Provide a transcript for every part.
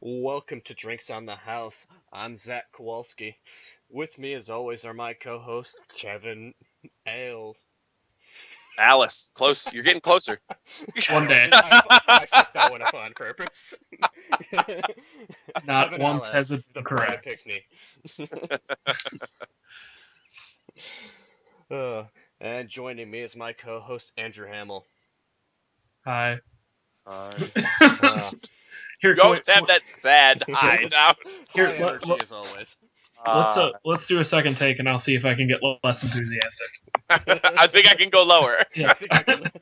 Welcome to Drinks on the House. I'm Zack Kowalski. With me, as always, are my co-host Kevin Ailes. Alice, close. You're getting closer. One day. I fucked that one up on purpose. Not Kevin once has it Alex, the been pride of correct. Pickney. uh, and joining me is my co-host Andrew Hamill. Hi. Uh, Here, You always have that sad high now. Here, high energy as always. let's do a second take, and I'll see if I can get less enthusiastic. I think I can go lower. Yeah. I think I can.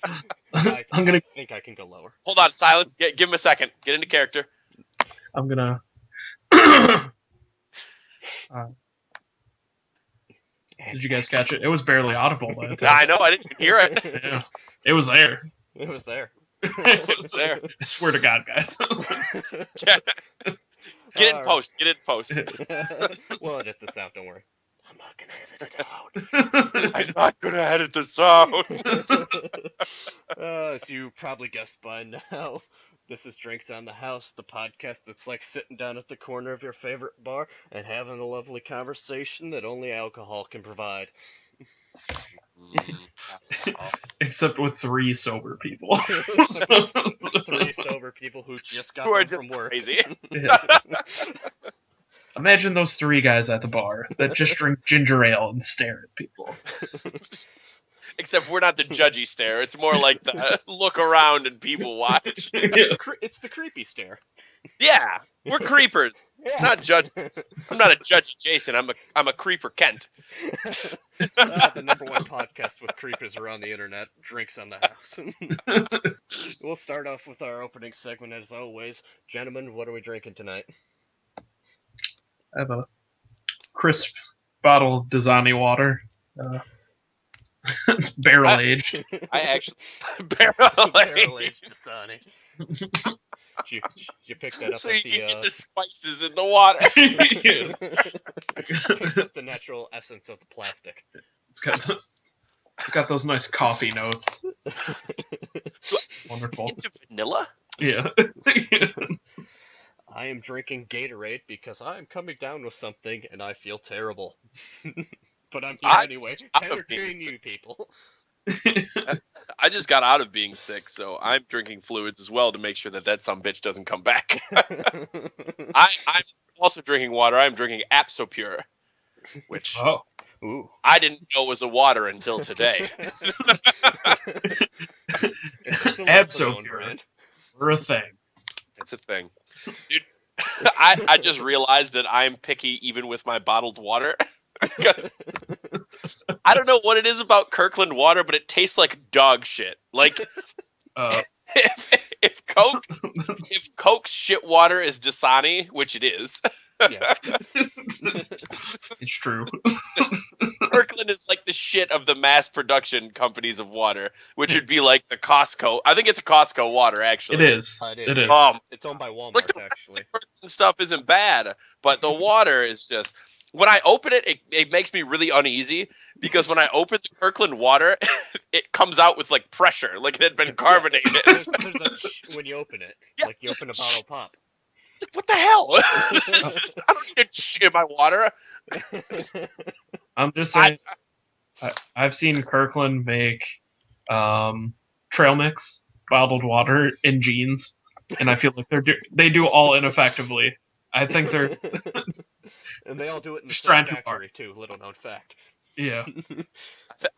Guys, I'm gonna. I think I can go lower. Hold on, silence. Give him a second. Get into character. I'm gonna. Did you guys catch it? It was barely audible. Though, too. I know. I didn't even hear it. Yeah, it was there. It was there. It was there. I swear to God, guys. Get in post. Get in post. We'll edit this out, don't worry. I'm not gonna edit it out. I'm not gonna edit this out. As you probably guessed by now, this is Drinks on the House, the podcast that's like sitting down at the corner of your favorite bar and having a lovely conversation that only alcohol can provide. Except with 3 sober people. Three sober people who just got Who are home just from work. crazy. Yeah. Imagine those 3 guys at the bar that just drink ginger ale and stare at people. Except we're not the judgy stare. It's more like the look around and people watch. Yeah. It's the creepy stare. Yeah, we're creepers, Yeah. not judges. I'm not a judgy Jason. I'm a creeper Kent. The number one podcast with creepers around the internet, Drinks on the House. We'll start off with our opening segment as always. Gentlemen, what are we drinking tonight? I have a crisp bottle of Dasani water. It's barrel aged. I actually barrel Barrel-aged Dasani. You picked that up so at you can the, get the spices in the water. picked up the natural essence of the plastic. It's got those nice coffee notes. Wonderful. Into vanilla? Yeah. I am drinking Gatorade because I'm coming down with something and I feel terrible. But I'm here anyway to entertain you people. I just got out of being sick, so I'm drinking fluids as well to make sure that sumbitch doesn't come back. I'm also drinking water. I'm drinking Apsopure, which Ooh. I didn't know was a water until today. Apsopure. We're a thing. It's a thing. Dude, I just realized that I'm picky even with my bottled water. Because I don't know what it is about Kirkland water, but it tastes like dog shit. Like if Coke's shit water is Dasani, which it is. Yes. It's true. Kirkland is like the shit of the mass production companies of water, which would be like the Costco. I think it's a Costco water, actually. It is. It is. It's owned by Walmart, like the actually. Kirkland stuff isn't bad, but the water is just. When I open it, it makes me really uneasy because when I open the Kirkland water, it comes out with like pressure, like it had been carbonated. There's when you open it, like you open a bottle of pop. What the hell? I don't need to in my water. I'm just saying. I've seen Kirkland make trail mix bottled water in jeans, and I feel like they do all ineffectively. I think they're. And they all do it in the same factory too. Little known fact. Yeah.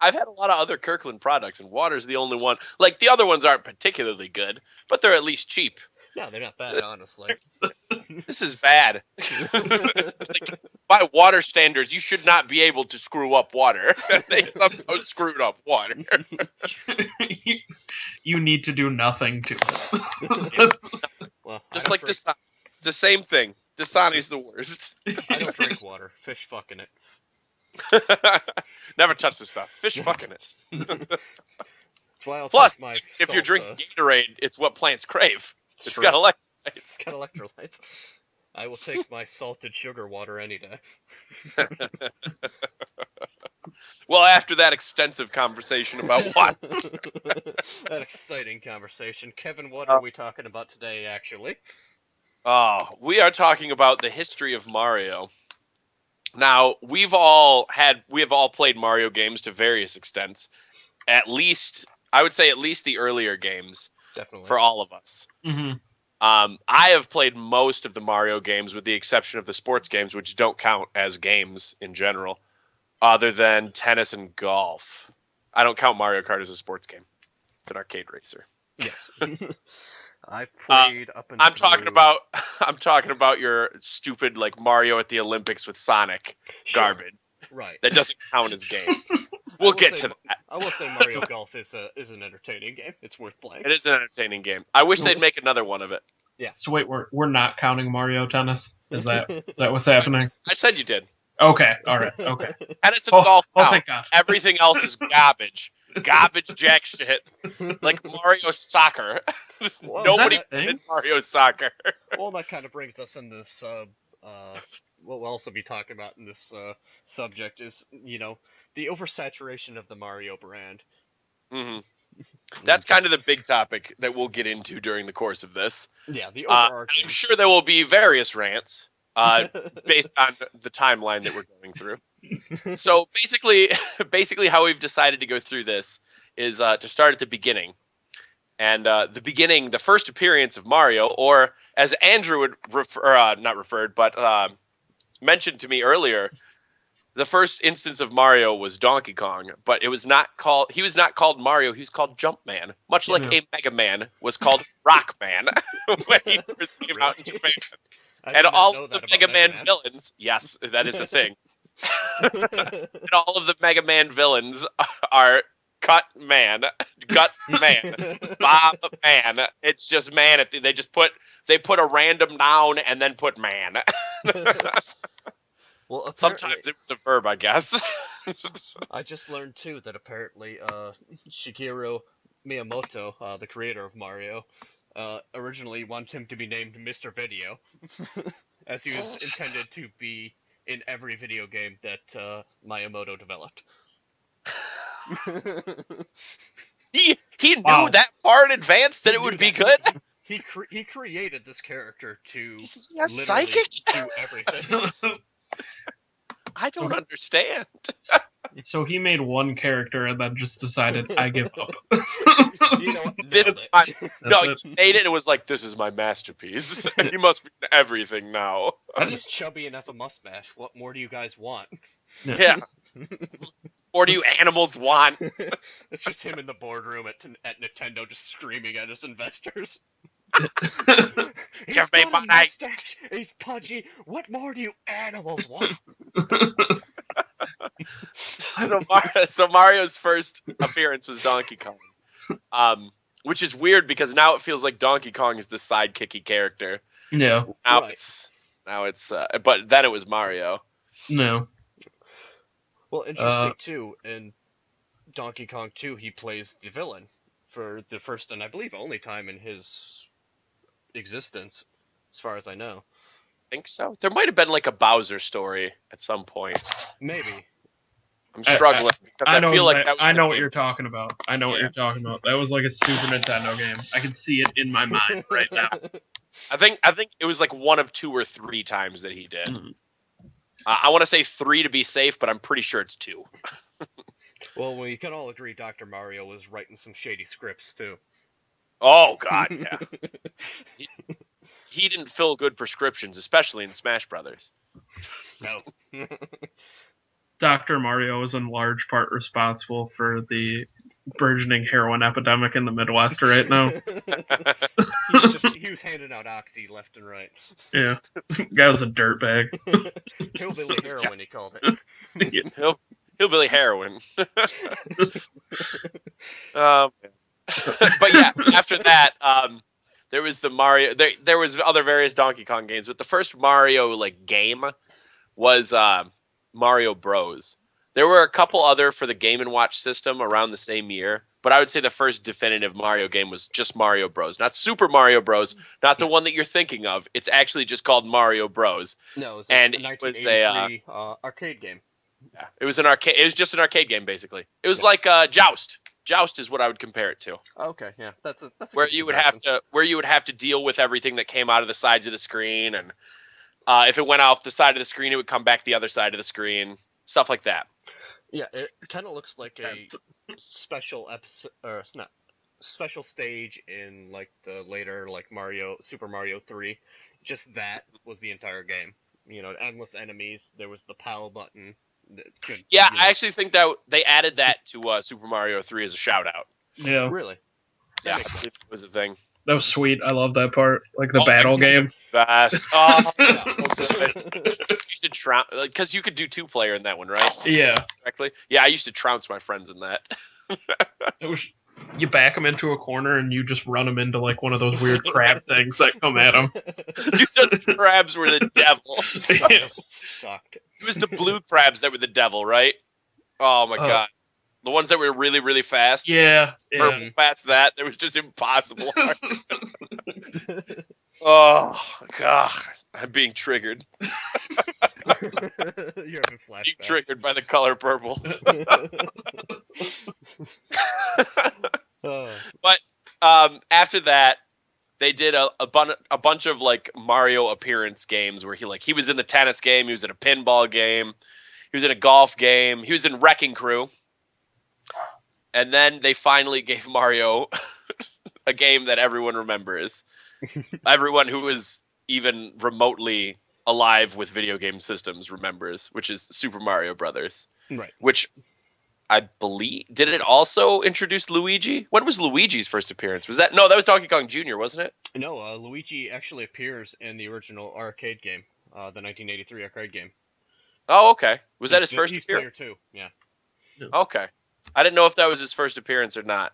I've had a lot of other Kirkland products, and water's the only one. Like the other ones aren't particularly good, but they're at least cheap. No, they're not bad, honestly. This is bad. Like, by water standards, you should not be able to screw up water. They somehow screwed up water. You need to do nothing to it. Well, just like Dasani. It's the same thing. Dasani's the worst. I don't drink water. Fish fucking it. Never touch this stuff. Fish fucking it. That's why I'll Plus, my if you're drinking Gatorade, it's what plants crave. It's got electrolytes. It's got electrolytes. I will take my salted sugar water any day. Well, after that extensive conversation about what? That exciting conversation. Kevin, what are we talking about today, actually? Oh, we are talking about the history of Mario. Now, we have all played Mario games to various extents. At least, I would say at least the earlier games Definitely. for all of us. Mm-hmm. I have played most of the Mario games with the exception of the sports games, which don't count as games in general, other than tennis and golf. I don't count Mario Kart as a sports game. It's an arcade racer. Yes. I've played up and I'm through. talking about your stupid like Mario at the Olympics with Sonic garbage. Right. That doesn't count as games. We'll get to that. I will say Mario Golf is an entertaining game. It's worth playing. It is an entertaining game. I wish they'd make another one of it. Yeah. So wait, we're not counting Mario Tennis? Is that what's happening? I said you did. Okay, all right, okay. Tennis and golf count. Thank God. Everything else is garbage. Garbage jack shit. Like Mario Soccer. Well, Nobody that a thing? did Mario Soccer. Well, that kind of brings us in this. What we'll also be talking about in this subject is, the oversaturation of the Mario brand. Mm-hmm. That's kind of the big topic that we'll get into during the course of this. Yeah, the overarching. I'm sure there will be various rants based on the timeline that we're going through. So basically how we've decided to go through this is to start at the beginning. And the first appearance of Mario, or as Andrew would mentioned to me earlier, the first instance of Mario was Donkey Kong, but he was not called Mario, he was called Jumpman, much like a Mega Man was called Rockman when he first came out in Japan. And all of the Mega Man villains, yes, that is a thing. And all of the Mega Man villains are Cut Man, Guts Man, Bob Man. It's just man. They put a random noun and then put man. Well, sometimes it was a verb, I guess. I just learned too that apparently Shigeru Miyamoto, the creator of Mario, originally wanted him to be named Mr. Video, as he was intended to be in every video game that Miyamoto developed. He knew that far in advance that it would be good. He created this character to psychic do everything. I don't understand. So he made one character and then just decided, I give up. You know what? He made it and was like, this is my masterpiece. He must be in everything now. He's chubby enough a mustache. What more do you guys want? Yeah. Or do you animals want? It's just him in the boardroom at Nintendo just screaming at his investors. Give me money! He's pudgy. What more do you animals want? So Mario's first appearance was Donkey Kong, which is weird because now it feels like Donkey Kong is the sidekicky character. Yeah. Now it's but then it was Mario. No. Well, interesting too. In Donkey Kong 2, he plays the villain for the first and I believe only time in his existence, as far as I know. Think so. There might have been like a Bowser story at some point. Maybe. I'm struggling. I know what you're talking about. I know what you're talking about. That was like a Super Nintendo game. I can see it in my mind right now. I think it was like one of 2 or 3 times that he did. Mm-hmm. I want to say 3 to be safe, but I'm pretty sure it's 2. Well, we can all agree Dr. Mario was writing some shady scripts too. Oh God, yeah. He didn't fill good prescriptions, especially in Smash Brothers. No. Dr. Mario is in large part responsible for the burgeoning heroin epidemic in the Midwest right now. He was handing out oxy left and right. Yeah. Guy was a dirtbag. Hillbilly heroin, he called it. Yeah. Hillbilly heroin. But yeah, after that, there was the Mario. There was other various Donkey Kong games, but the first Mario game was Mario Bros. There were a couple other for the Game & Watch system around the same year, but I would say the first definitive Mario game was just Mario Bros. Not Super Mario Bros. Not the one that you're thinking of. It's actually just called Mario Bros. No, it was and a 1983 arcade game. Yeah, it was an arcade. It was just an arcade game, basically. It was like Joust. Joust is what I would compare it to. Okay, yeah, that's a Where good you would comparison. have to deal with everything that came out of the sides of the screen, and if it went off the side of the screen, it would come back the other side of the screen, stuff like that. Yeah, it kind of looks like a special episode, or not special stage in like the later like Super Mario 3. Just that was the entire game. Endless enemies. There was the PAL button. That could, Yeah, I actually think that they added that to Super Mario 3 as a shout out. Yeah, really. Yeah, makes I believe sense. it was a thing. that was sweet. I love that part, like the Oh, battle yeah, game. Fast. Oh, Yeah. so good. I used to trounce, because you could do 2-player in that one, right? Yeah, Correctly. Yeah, I used to trounce my friends in that. it was. You back them into a corner and you just run them into like one of those weird crab things that come at them. Dude, those crabs were the devil. That Yeah. just sucked. It was the blue crabs that were the devil, right? Oh my god. The ones that were really, really fast. Yeah, Purple yeah. past that, it was just impossible. Oh god. I'm being triggered. You're having Being flashbacks. triggered by the color purple. Oh. But after that, they did a bunch of like Mario appearance games where he was in the tennis game, he was in a pinball game, he was in a golf game, he was in Wrecking Crew. And then they finally gave Mario a game that everyone remembers. Everyone who was even remotely alive with video game systems remembers, which is Super Mario Brothers. Right. Which I believe, did it also introduce Luigi? When was Luigi's first appearance? That was Donkey Kong Jr., wasn't it? No, Luigi actually appears in the original arcade game, the 1983 arcade game. Oh, okay. Was that his first he's appearance? Player 2, yeah. Okay. I didn't know if that was his first appearance or not.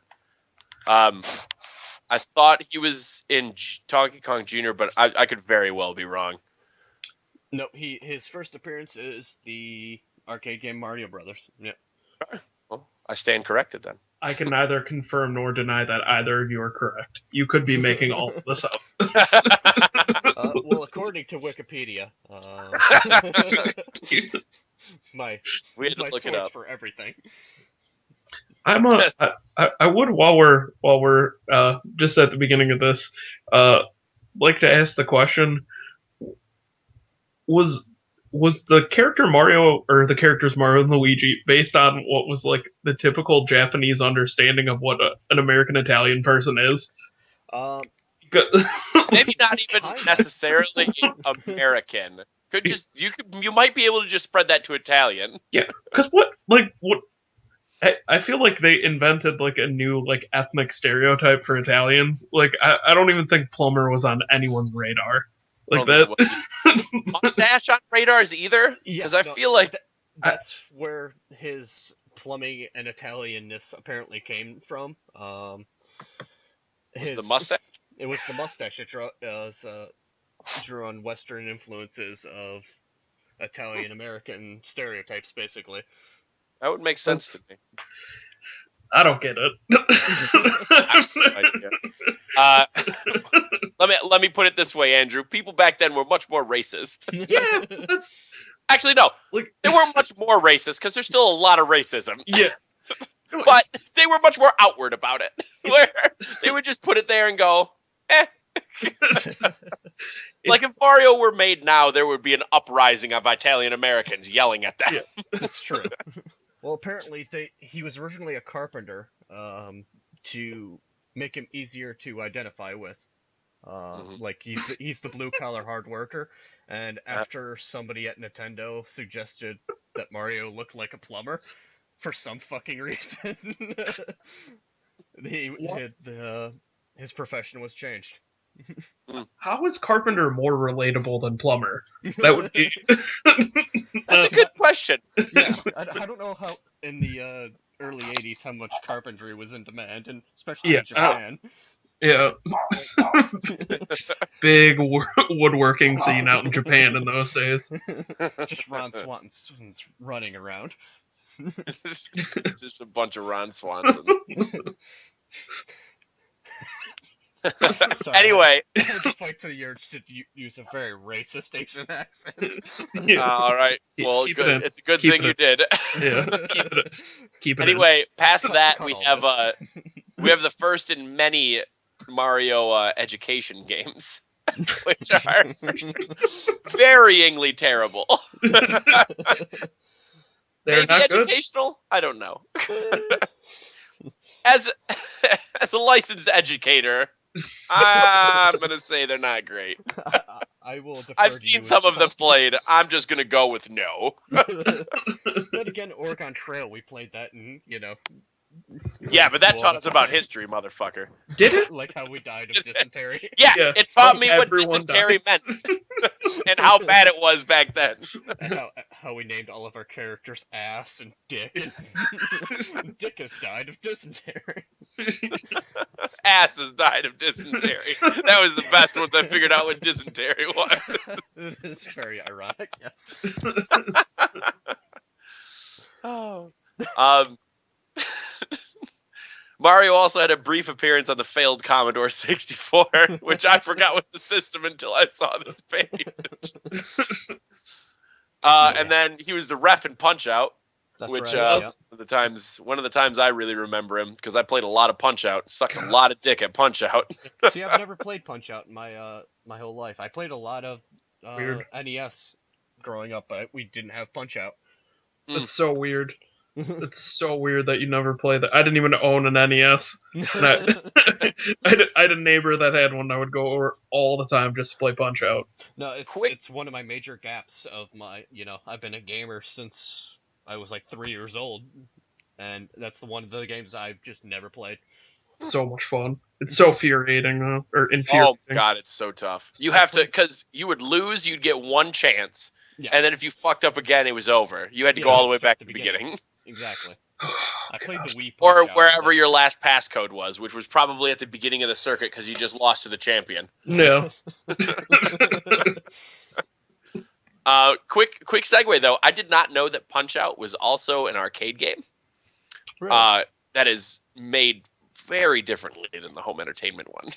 I thought he was in Donkey Kong Jr., but I could very well be wrong. No, his first appearance is the arcade game Mario Brothers. Yeah. Well, I stand corrected then. I can neither confirm nor deny that either of you are correct. You could be making all of this up. Well, according to Wikipedia, we had to my look it source up. for everything. I would while we're just at the beginning of this, like to ask the question: was the character Mario or the characters Mario and Luigi based on what was like the typical Japanese understanding of what an American Italian person is? Maybe not even necessarily American. You might be able to just spread that to Italian. Yeah, because I feel like they invented like a new like ethnic stereotype for Italians. Like I don't even think plumber was on anyone's radar. Like that. Mustache on radars either? Because I feel like that's where his plumbing and Italianness apparently came from. Was the mustache? It was the mustache. It drew on Western influences of Italian American stereotypes, basically. That would make sense to me. I don't get it. Let me put it this way, Andrew. People back then were much more racist. Yeah, that's actually no. They weren't much more racist because there's still a lot of racism. Yeah, but they were much more outward about it, where they would just put it there and go, eh. Like if Mario were made now, there would be an uprising of Italian Americans yelling at that. Yeah, that's true. Well, apparently he was originally a carpenter to make him easier to identify with. Like he's the blue collar hard worker, and after somebody at Nintendo suggested that Mario looked like a plumber, for some fucking reason, his profession was changed. How is carpenter more relatable than plumber? That would be. That's a good question. Yeah, I don't know how in the early '80s how much carpentry was in demand, and especially in Japan. Yeah. Big woodworking scene out in Japan in those days. Just Ron Swanson's running around. Just a bunch of Ron Swansons. Sorry, Anyway, I had to fight to the urge to use a very racist Asian accent. all right. Well, Keep it good. in. It's a good Keep thing it you did. Yeah, keep it Anyway, past Cut- that, cut we all have this. we have the first in many Mario education games, which are varyingly terrible. in. They're Maybe not good. educational. I don't know. As as a licensed educator, I'm gonna say they're not great. I will defer I've to seen you some of them as- played. I'm just gonna go with no. Then again, Oregon Trail, we played that in, Yeah, grade but that school taught all us the about time. history, motherfucker. Did it? Like how we died of dysentery. Yeah, Yeah. it taught Oh, me what everyone dysentery died. meant and how bad it was back then. And how we named all of our characters Ass and Dick. And Dick has died of dysentery. Ass has died of dysentery. That was the best once I figured out what dysentery was. It's very ironic, yes. Oh. Mario also had a brief appearance on the failed Commodore 64, which I forgot was the system until I saw this page. And then he was the ref in Punch Out, That's which right. one of the times I really remember him because I played a lot of Punch Out, sucked a lot of dick at Punch Out. See, I've never played Punch Out in my whole life. I played a lot of Weird. NES growing up, but we didn't have Punch Out. It's so weird. It's so weird that you never play that. I didn't even own an NES. And I had a neighbor that had one. I would go over all the time just to play Punch Out. No, Quick- it's one of my major gaps of my, I've been a gamer since I was like 3 years old, and that's one of the games I've just never played. It's so much fun. It's so infuriating though, or Oh infuriating. god, it's so tough. You have to, because you would lose, you'd get one chance, Yeah, and then if you fucked up again, it was over. You had to Yeah, go all the way start back to the beginning. exactly. I played the Wii Punch Or Out, wherever but- your last passcode was, which was probably at the beginning of the circuit because you just lost to the champion. No. Quick segue though. I did not know that Punch Out was also an arcade game. Really? That is made very differently than the home entertainment one.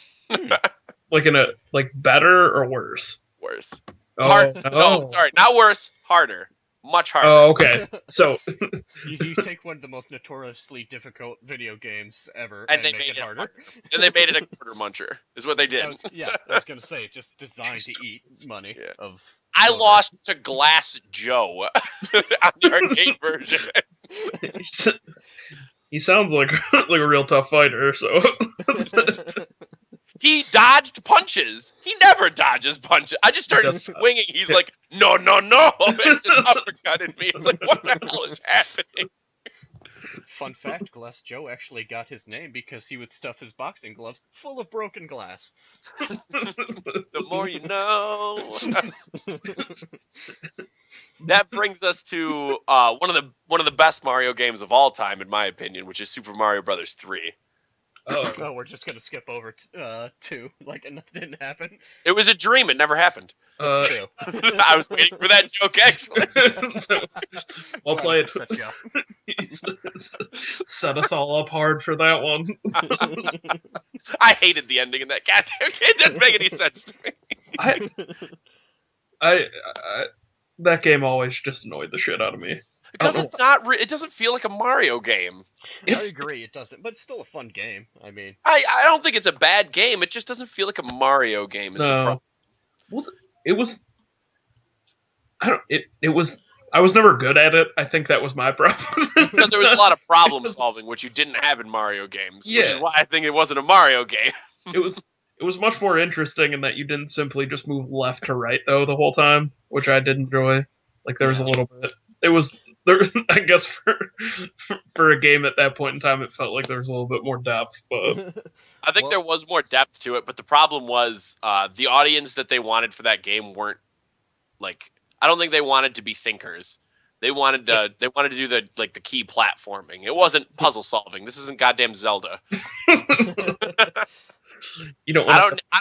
Like better or worse? Worse. Oh, Hard. no. No, sorry, not worse. Harder. Much harder. Oh, okay. So You take one of the most notoriously difficult video games ever And and they make made it it harder. And they made it a quarter muncher. Is what they did. I was gonna say, just designed to eat money Yeah. of. I silver. lost to Glass Joe on the arcade version. he sounds like like a real tough fighter. So He dodged punches. He never dodges punches. I just started Just- swinging. He's like, no, no, no. And just uppercutted me. It's like, what the hell is happening? Fun fact: Glass Joe actually got his name because he would stuff his boxing gloves full of broken glass. The more you know. That brings us to one of the best Mario games of all time, in my opinion, which is Super Mario Brothers 3. Oh, we're just gonna skip over two, like nothing didn't happen. It was a dream. It never happened. It's true. I was waiting for that joke, actually. well played. Set you up. Set us all up hard for that one. I hated the ending in that goddamn game. It didn't make any sense to me. I that game always just annoyed the shit out of me. Because it's not. It doesn't feel like a Mario game. I agree, it doesn't, but it's still a fun game. I mean, I don't think it's a bad game. It just doesn't feel like a Mario game. Is the problem. Well, it was. I don't. It was. I was never good at it. I think that was my problem. Because there was a lot of problem solving, which you didn't have in Mario games. Which is Yeah. why I think it wasn't a Mario game. It was much more interesting in that you didn't simply just move left to right though the whole time, which I did enjoy. Like there was a little bit. It was there. I guess for a game at that point in time, it felt like there was a little bit more depth. But I think there was more depth to it, but the problem was the audience that they wanted for that game weren't like. I don't think they wanted to be thinkers. They wanted to. They wanted to do the key platforming. It wasn't puzzle solving. This isn't goddamn Zelda. you know, I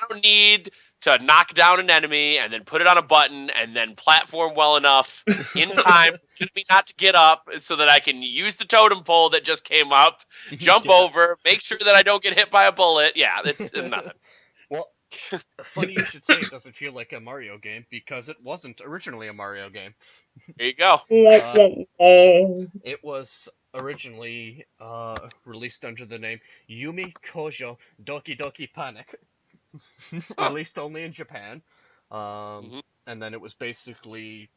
don't need to knock down an enemy and then put it on a button and then platform well enough in time for me not to get up so that I can use the totem pole that just came up, jump Yeah. over, make sure that I don't get hit by a bullet. Yeah, it's nothing. Well, funny you should say it doesn't feel like a Mario game, because it wasn't originally a Mario game. There you go. It was originally released under the name Yumi Kojo Doki Doki Panic. Released only in Japan. Mhm. And then it was basically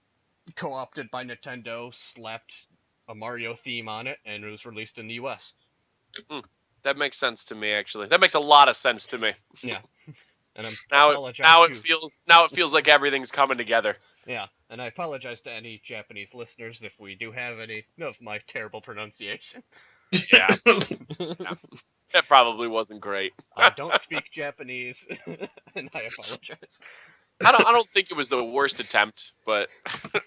co-opted by Nintendo, slapped a Mario theme on it, and it was released in the US. That makes sense to me, actually. That makes a lot of sense to me. Yeah. And I Now apologize to it feels like everything's coming together. yeah, and I apologize to any Japanese listeners if we do have any of my terrible pronunciation. Yeah, that probably wasn't great. I don't speak Japanese, and I apologize. I don't think it was the worst attempt, but I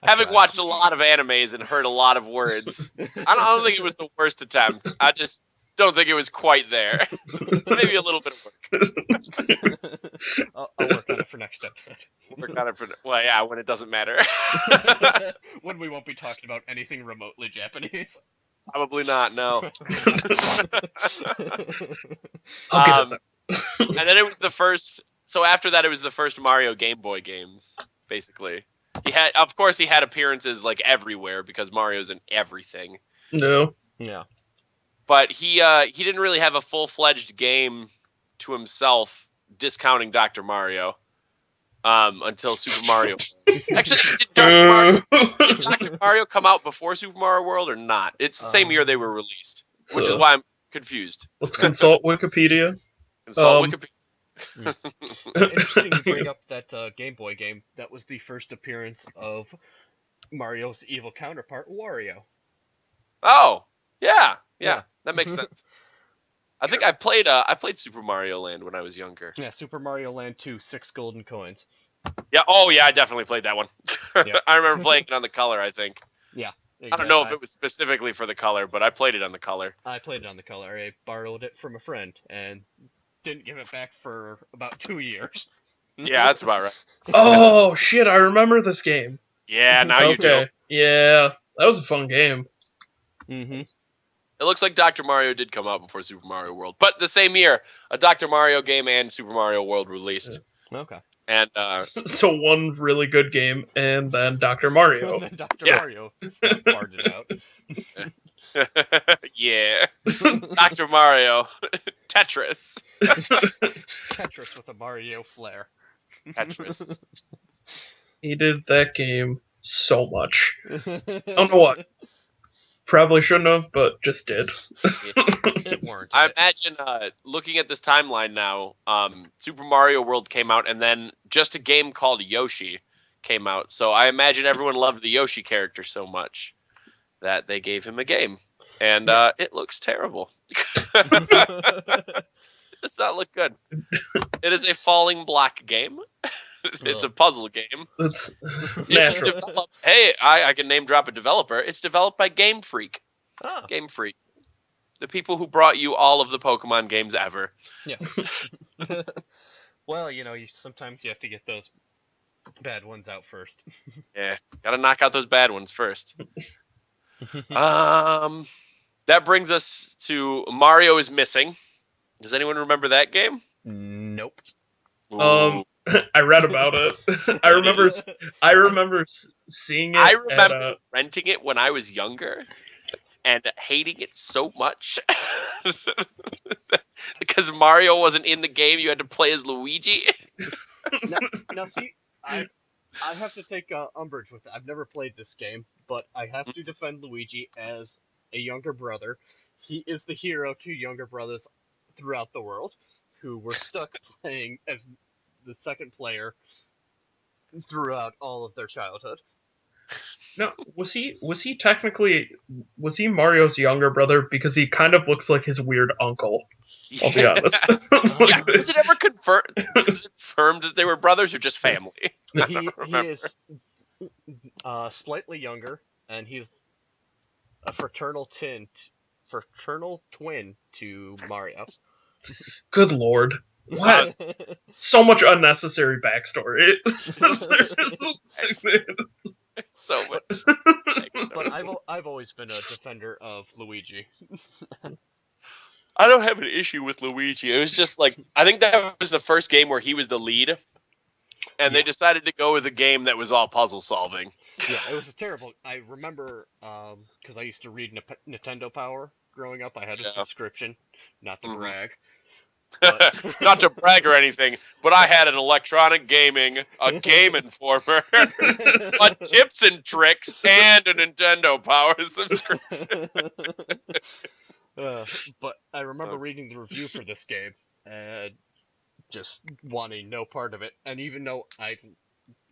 having tried. watched a lot of animes and heard a lot of words, I don't think it was the worst attempt. I just don't think it was quite there. Maybe a little bit of work. I'll work on it for next episode. Work on it for when it doesn't matter. When we won't be talking about anything remotely Japanese. Probably not. No. I'll get And then it was the first. So after that, it was the first Mario Game Boy games. Basically, he had appearances like everywhere because Mario's in everything. No. Yeah. But he didn't really have a full-fledged game to himself, discounting Dr. Mario, until Super Mario. Actually, did Dr. Mario come out before Super Mario World or not? It's the same year they were released, which is why I'm confused. Let's consult Wikipedia. Consult Wikipedia. Interesting you bring up that Game Boy game. That was the first appearance of Mario's evil counterpart, Wario. Oh, yeah, Yeah. that makes sense. I think I played Super Mario Land when I was younger. Yeah, Super Mario Land 2, 6 golden coins. Yeah, I definitely played that one. Yep. I remember playing it on the color, I think. Yeah. Exactly. I don't know if it was specifically for the color, but I played it on the color. I played it on the color. I borrowed it from a friend and didn't give it back for about 2 years. Yeah, that's about right. Oh shit! I remember this game. Yeah, now you do. Yeah, that was a fun game. Mm-hmm. It looks like Dr. Mario did come out before Super Mario World, but the same year, a Dr. Mario game and Super Mario World released. Okay. And so one really good game, and then Dr. Mario. And then Dr. Mario farted out. Yeah. Dr. Mario. Tetris. Tetris with a Mario flair. Tetris. Hated that game so much. I don't know what. Probably shouldn't have, but just did. It warranted I it. imagine, looking at this timeline now, Super Mario World came out, and then just a game called Yoshi came out. So I imagine everyone loved the Yoshi character so much that they gave him a game. And it looks terrible. It does not look good. It is a falling block game. It's a puzzle game. It's It's natural. developed. Hey, I can name drop a developer. It's developed by Game Freak. Oh. Game Freak. The people who brought you all of the Pokemon games ever. Yeah. Well, sometimes you have to get those bad ones out first. Yeah, gotta knock out those bad ones first. That brings us to Mario is Missing. Does anyone remember that game? Nope. Ooh. I read about it. I remember seeing it. I remember renting it when I was younger and hating it so much because Mario wasn't in the game. You had to play as Luigi. Now see, I have to take umbrage with it. I've never played this game, but I have to defend Luigi as a younger brother. He is the hero to younger brothers throughout the world who were stuck playing as the second player throughout all of their childhood. No, was he Mario's younger brother? Because he kind of looks like his weird uncle. I'll be honest. Yeah. Was it ever confirmed that they were brothers or just family? He is slightly younger, and he's a fraternal twin to Mario. Good lord. What? So much unnecessary backstory. So much. But I've always been a defender of Luigi. I don't have an issue with Luigi. It was just like I think that was the first game where he was the lead, and they Yeah. decided to go with a game that was all puzzle solving. Yeah, it was terrible. I remember because I used to read Nintendo Power growing up. I had a Yeah. subscription, not to Mhm. brag, but Not to brag or anything, but I had an electronic gaming, a Game Informer, a tips and tricks, and a Nintendo Power subscription. uh, but I remember reading the review for this game and just wanting no part of it. And even though I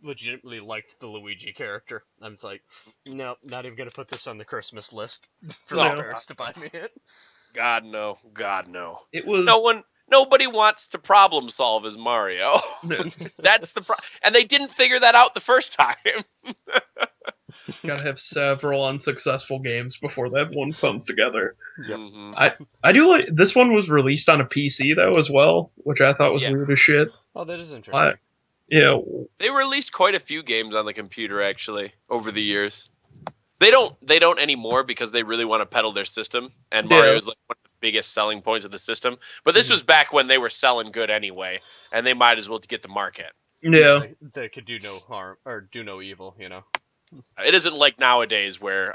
legitimately liked the Luigi character, I'm just like, no, not even gonna put this on the Christmas list for my No, parents to buy me it. God no, God no. It was Nobody wants to problem solve as Mario. That's the and they didn't figure that out the first time. gotta have several unsuccessful games before that one comes together. Yep. Mm-hmm. I do like this one was released on a PC though as well, which I thought was Yeah. weird as shit. Oh, that is interesting. Yeah, They released quite a few games on the computer actually over the years. They don't anymore because they really want to peddle their system, and Yeah. Mario is like one of the biggest selling points of the system. But this was back when they were selling good anyway, and they might as well get the market. yeah, They could do no harm or do no evil, you know. It isn't like nowadays where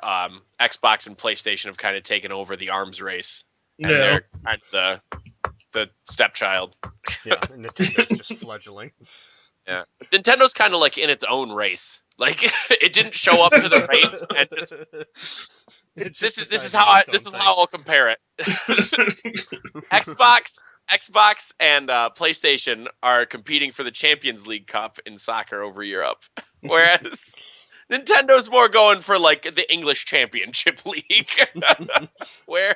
Xbox and PlayStation have kind of taken over the arms race, and yeah. they're kind of the stepchild. Yeah, and Nintendo's just fledgling. Yeah, Nintendo's kind of like in its own race. Like it didn't show up to the race, and just this is how I'll compare it. Xbox and PlayStation are competing for the Champions League Cup in soccer over Europe, whereas Nintendo's more going for like the English Championship League, where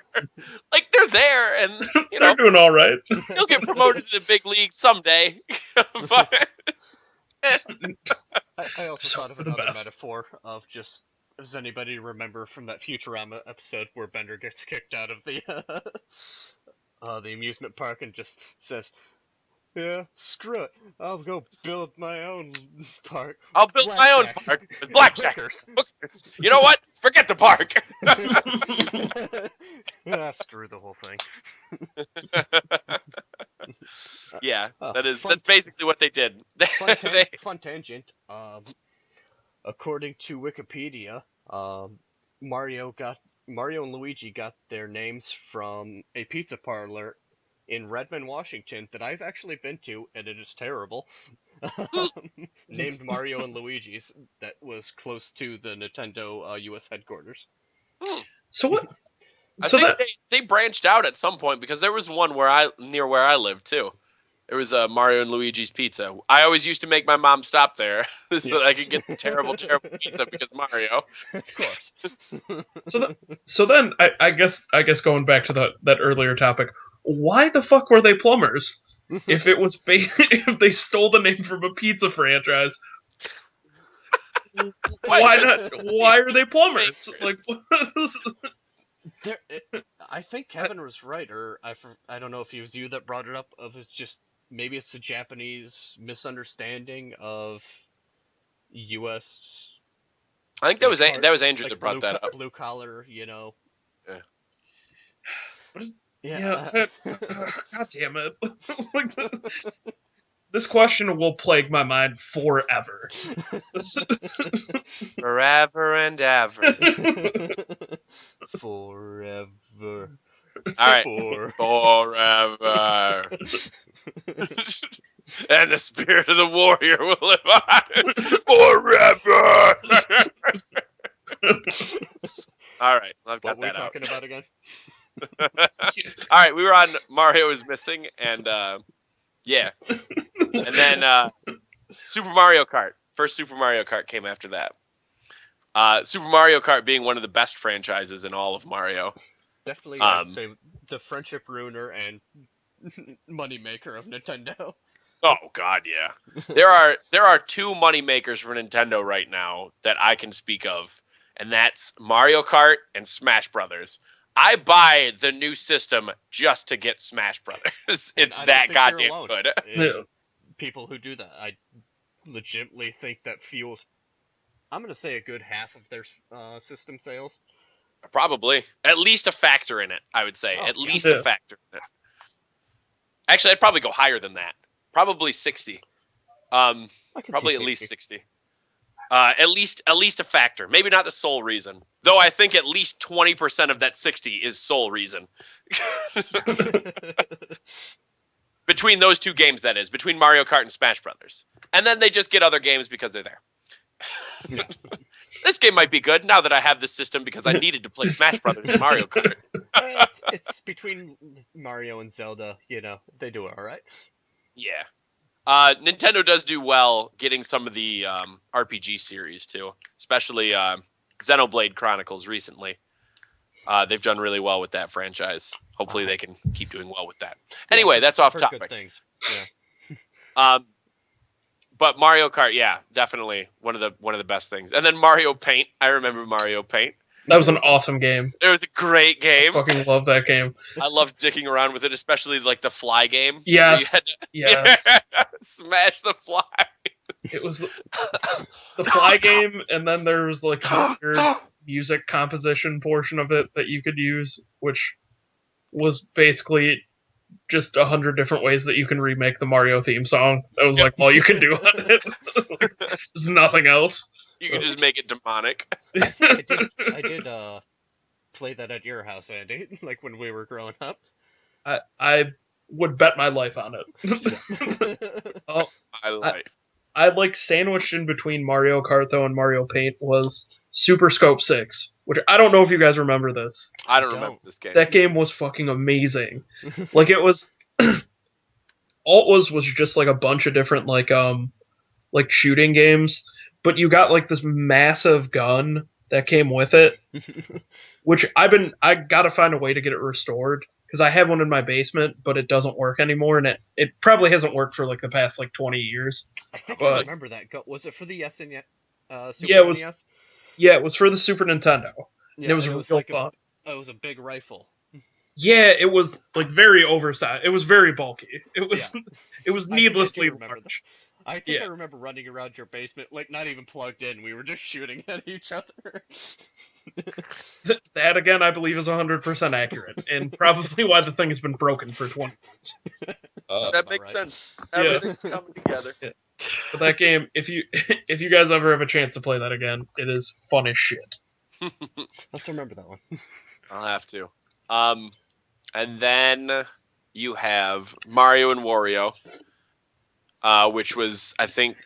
like they're there and you They're know doing all right. they'll get promoted to the big league someday. But I also So thought of for the another best. metaphor of just. Does anybody remember from that Futurama episode where Bender gets kicked out of the amusement park and just says, "Yeah, screw it. I'll go build my own park I'll with build my own blackjacks park with and blackjack. hookers." Hookers. You know what? Forget the park. Screw the whole thing. Yeah, Oh, that's basically what they did. They fun tangent. According to Wikipedia, Mario got Mario and Luigi got their names from a pizza parlor in Redmond, Washington that I've actually been to, and it is terrible. Named Mario and Luigi's, that was close to the Nintendo U.S. headquarters. So what? I So think that they branched out at some point because there was one near where I live too. There was a Mario and Luigi's Pizza. I always used to make my mom stop there so that I could get the terrible pizza because Mario. Of course. so then I guess going back to that earlier topic, why the fuck were they plumbers? If it was if they stole the name from a pizza franchise, why not? Why are they plumbers? Like, There, I think Kevin was right, or I don't know if it was you that brought it up. Of it's just maybe it's a Japanese misunderstanding of U.S. I think like that was Andrew like that brought that up. blue collar, you know. yeah, Yeah. God damn it! Like, this question will plague my mind forever. Forever and ever. Forever. All right. Forever. Forever. And the spirit of the warrior will live on forever. All right, I've got What were we that out. talking about again? All right, we were on Mario is Missing, and yeah, and then Super Mario Kart. First Super Mario Kart came after that. Super Mario Kart being one of the best franchises in all of Mario. Definitely, I'd say the friendship ruiner and moneymaker of Nintendo. Oh God, yeah. There are two money makers for Nintendo right now that I can speak of, and that's Mario Kart and Smash Brothers. I buy the new system just to get Smash Brothers. It's that goddamn good. People who do that, I legitimately think that fuels I'm gonna say a good half of their system sales. Probably at least a factor in it. I would say Oh, at yeah. least a factor in it. Actually, I'd probably go higher than that. Probably 60. I can see Probably at 60. least 60. At least a factor. Maybe not the sole reason. Though I think at least 20% of that 60 is sole reason. Between those two games, that is, between Mario Kart and Smash Brothers. And then they just get other games because they're there. Yeah. This game might be good now that I have this system because I needed to play Smash Brothers and Mario Kart. It's between Mario and Zelda. You know, they do it all right. Yeah. Nintendo does do well getting some of the RPG series too, especially Xenoblade Chronicles recently. They've done really well with that franchise. Hopefully, they can keep doing well with that. Anyway, that's I've off heard topic. Good things. Yeah. But Mario Kart, yeah, definitely one of the best things. And then Mario Paint. I remember Mario Paint. That was an awesome game. It was a great game. I fucking love that game. I love dicking around with it, especially like the fly game. Yes. Yes. Smash the fly. It was the fly game, and then there was like a weird music composition portion of it that you could use, which was basically just 100 different ways that you can remake the Mario theme song. That was like all you could do on it. There's nothing else. You could just make it demonic. I did play that at your house, Andy, like when we were growing up. I would bet my life on it. Oh, I like sandwiched in between Mario Kart though and Mario Paint was Super Scope 6, which I don't know if you guys remember this. I don't remember this game. That game was fucking amazing. Like it was all it was just like a bunch of different like shooting games, but you got like this massive gun that came with it, which I gotta find a way to get it restored because I have one in my basement, but it doesn't work anymore, and it probably hasn't worked for like the past like 20 years. I think I remember that. Was it for the SNES? Yeah, it was. NES? Yeah, it was for the Super Nintendo. Yeah, and it was real like fun. It was a big rifle. Yeah, it was like very oversized. It was very bulky. It was it was needlessly large. I think I remember running around your basement, like not even plugged in. We were just shooting at each other. That again, I believe, is 100% accurate, and probably why the thing has been broken for 20 years. That makes sense. Everything's coming together. Yeah. But that game, if you guys ever have a chance to play that again, it is fun as shit. Let's remember that one. I'll have to. And then you have Mario and Wario, which was, I think,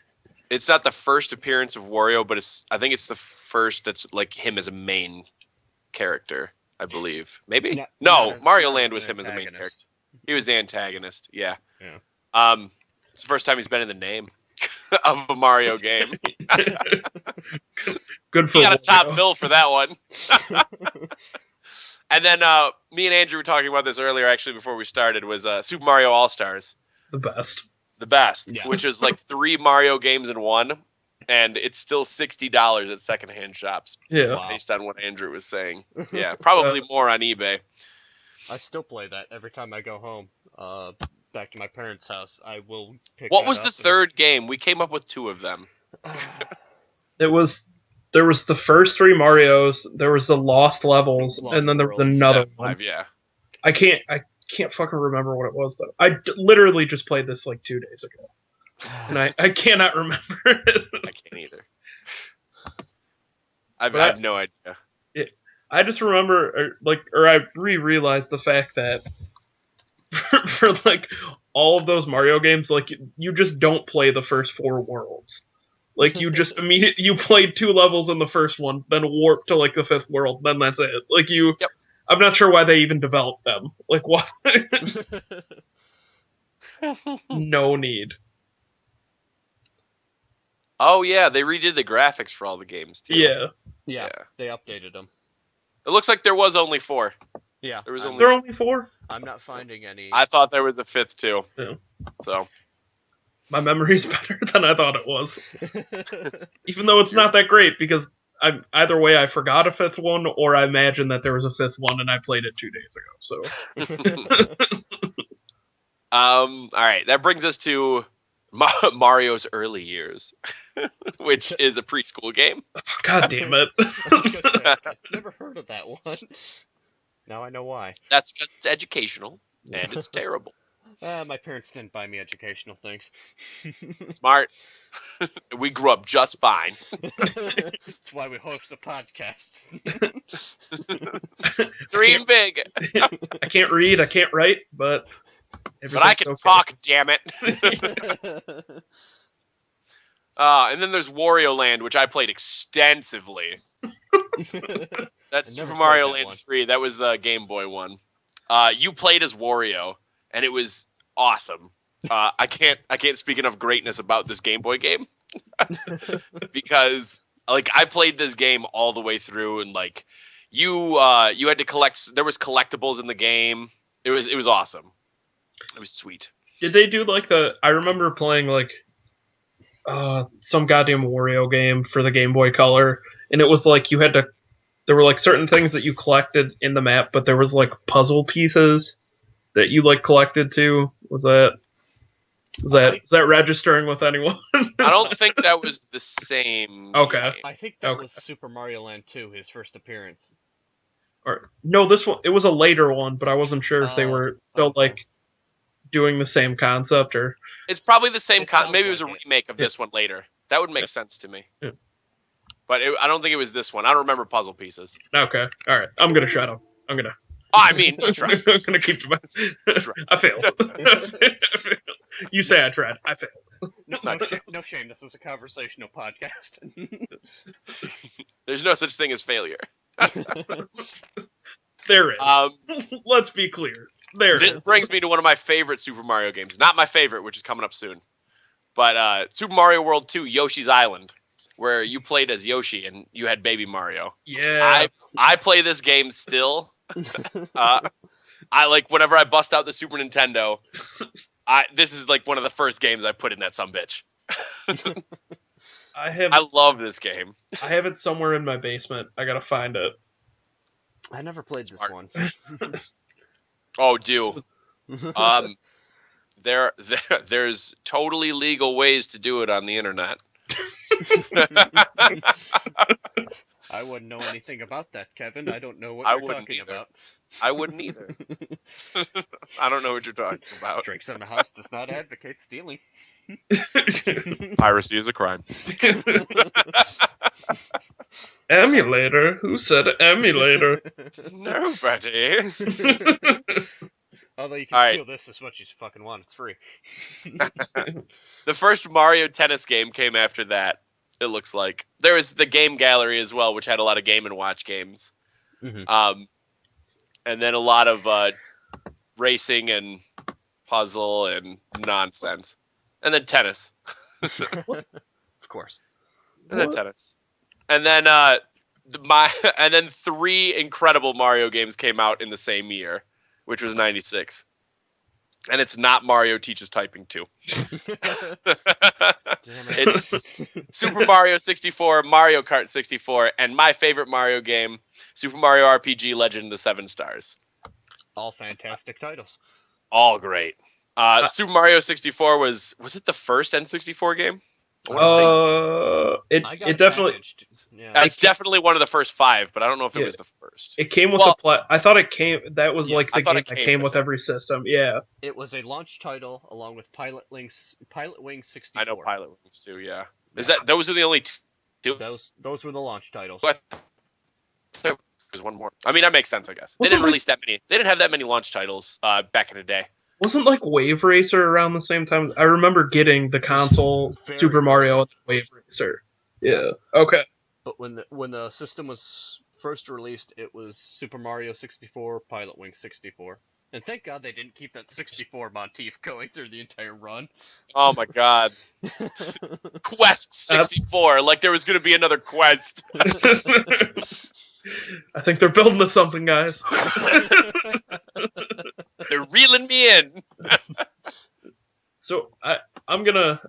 it's not the first appearance of Wario, but I think it's the first that's like him as a main character, I believe. Maybe? Mario Land was him as a main character. He was the antagonist, yeah. It's the first time he's been in the name of a Mario game. Good for he got a top bill for that one. And then me and Andrew were talking about this earlier, actually, before we started, was Super Mario All-Stars. The best, which is like 3 Mario games in one, and it's still $60 at secondhand shops. Yeah, based on what Andrew was saying. Yeah, probably more on eBay. I still play that every time I go home. Back to my parents' house, I will pick. What was the third game? We came up with 2 of them. There was the first 3 Marios. There was the Lost Levels, and then there was another one. Yeah, I can't fucking remember what it was though. I literally just played this like 2 days ago, and I cannot remember it. I can't either. I have no idea. I just remember, or I realized the fact that for like all of those Mario games, like you just don't play the first 4 worlds. Like you just immediately you played 2 levels in the first one, then warp to like the 5th world, then that's it. Like you. Yep. I'm not sure why they even developed them. Like, why? No need. Oh, yeah, they redid the graphics for all the games, too. Yeah, they updated them. It looks like there was only 4. Yeah. There are only 4? I'm not finding any. I thought there was a 5th, too. Yeah. So. My memory's better than I thought it was. Even though it's not that great, because either way, I forgot a 5th one, or I imagined that there was a 5th one, and I played it 2 days ago. So, all right, that brings us to Mario's early years. which is a preschool game. God damn it! I was gonna say, I've never heard of that one. Now I know why. That's because it's educational and it's terrible. My parents didn't buy me educational things. Smart. We grew up just fine. That's why we host a podcast. Dream big. I can't read, I can't write, but But I can everything's talk, damn it. And then there's Wario Land, which I played extensively. That's I never Super Mario played that Land one. 3. That was the Game Boy one. You played as Wario, and it was awesome. I can't speak enough greatness about this Game Boy game because like I played this game all the way through, and like you had to collect. There was collectibles in the game. It was awesome. It was sweet. Did they do like I remember playing like some goddamn Wario game for the Game Boy Color, and it was like you had to. There were like certain things that you collected in the map, but there was like puzzle pieces that you like collected too. Is that registering with anyone? I don't think that was the same. Okay. game. I think that Okay. was Super Mario Land 2, his first appearance. Or no, this one it was a later one, but I wasn't sure if they Oh, were still okay. like doing the same concept or. It's probably the same. It sounds Maybe it was a like it. remake of this one later. That would make sense to me. Yeah. But I don't think it was this one. I don't remember puzzle pieces. Okay, all right. I'm gonna shut up. I'm gonna. Oh, I mean, you tried. I'm gonna keep the. I failed. You say I tried. I failed. No shame. This is a conversational podcast. There's no such thing as failure. There is. Let's be clear. There This is. brings me to one of my favorite Super Mario games. Not my favorite, which is coming up soon. But Super Mario World 2, Yoshi's Island, where you played as Yoshi and you had Baby Mario. Yeah. I play this game still. I like whenever I bust out the Super Nintendo. This is like one of the first games I put in that sumbitch. I love this game. I have it somewhere in my basement. I gotta find it. I never played this Smart. one. Oh, do. There's totally legal ways to do it on the internet. I wouldn't know anything about that, Kevin. I don't know what I you're wouldn't talking either. about. I wouldn't either. I don't know what you're talking about. Drinks in the house does not advocate stealing. Piracy is a crime. Emulator? Who said emulator? Nobody. Although you can All right. steal this as much as you fucking want. It's free. The first Mario Tennis game came after that. It looks like there was the Game Gallery as well, which had a lot of Game and Watch games. Mhm. And then a lot of racing and puzzle and nonsense, and then tennis, Of course. and then What? tennis, and then and then 3 incredible Mario games came out in the same year, which was '96, and it's not Mario Teaches Typing 2. Damn it. It's Super Mario 64, Mario Kart 64, and my favorite Mario game, Super Mario RPG Legend of the 7 Stars. All fantastic titles. All great. Super Mario 64 was it the first N64 game? I wanna say I got it definitely packaged. Yeah. it's definitely one of the first 5, but I don't know if it was the first. it came with I thought it came. That was Yeah, like I the thought game it that came came with with it. every system. Yeah. It was a launch title along with Pilot Wing 64. I know Pilot Wings too. Yeah, is that those are the only two? Those were the launch titles. I thought there was one more. I mean, that makes sense, I guess. They Wasn't didn't like- release that many. They didn't have that many launch titles back in the day. Wasn't like Wave Racer around the same time? I remember getting the console Very Super Mario and Wave Racer. Yeah. Okay. But when the system was first released, it was Super Mario 64, Pilot Wing 64. And thank God they didn't keep that 64 motif going through the entire run. Oh my god, Quest 64! Like there was gonna be another Quest. I think they're building to something, guys. They're reeling me in. So I'm gonna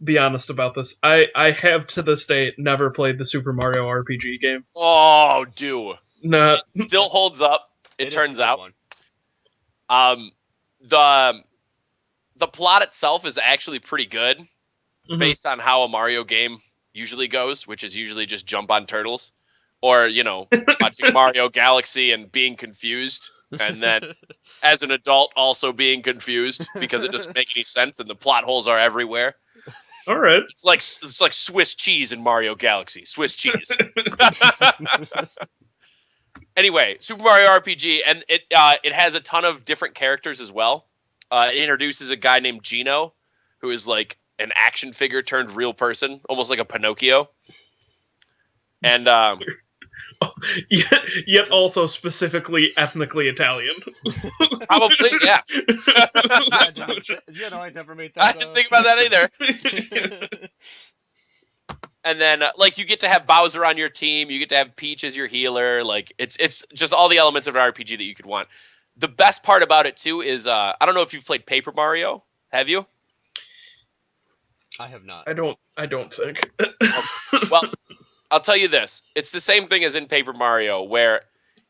be honest about this. I have to this day never played the Super Mario RPG game. Oh, dude, Not it still holds up. It is turns a good out. one. The plot itself is actually pretty good. based on how a Mario game usually goes, which is usually just jump on turtles, or watching Mario Galaxy and being confused, and then as an adult also being confused because it doesn't make any sense and the plot holes are everywhere. All right. It's like Swiss cheese in Mario Galaxy. Swiss cheese. Anyway, Super Mario RPG, and it has a ton of different characters as well. It introduces a guy named Gino, who is like an action figure turned real person, almost like a Pinocchio. And yet also specifically ethnically Italian. probably, yeah. I never made that. I didn't think about that either. And then, you get to have Bowser on your team. You get to have Peach as your healer. Like, it's just all the elements of an RPG that you could want. The best part about it, too, is I don't know if you've played Paper Mario. Have you? I have not. I don't think. Well, I'll tell you this. It's the same thing as in Paper Mario, where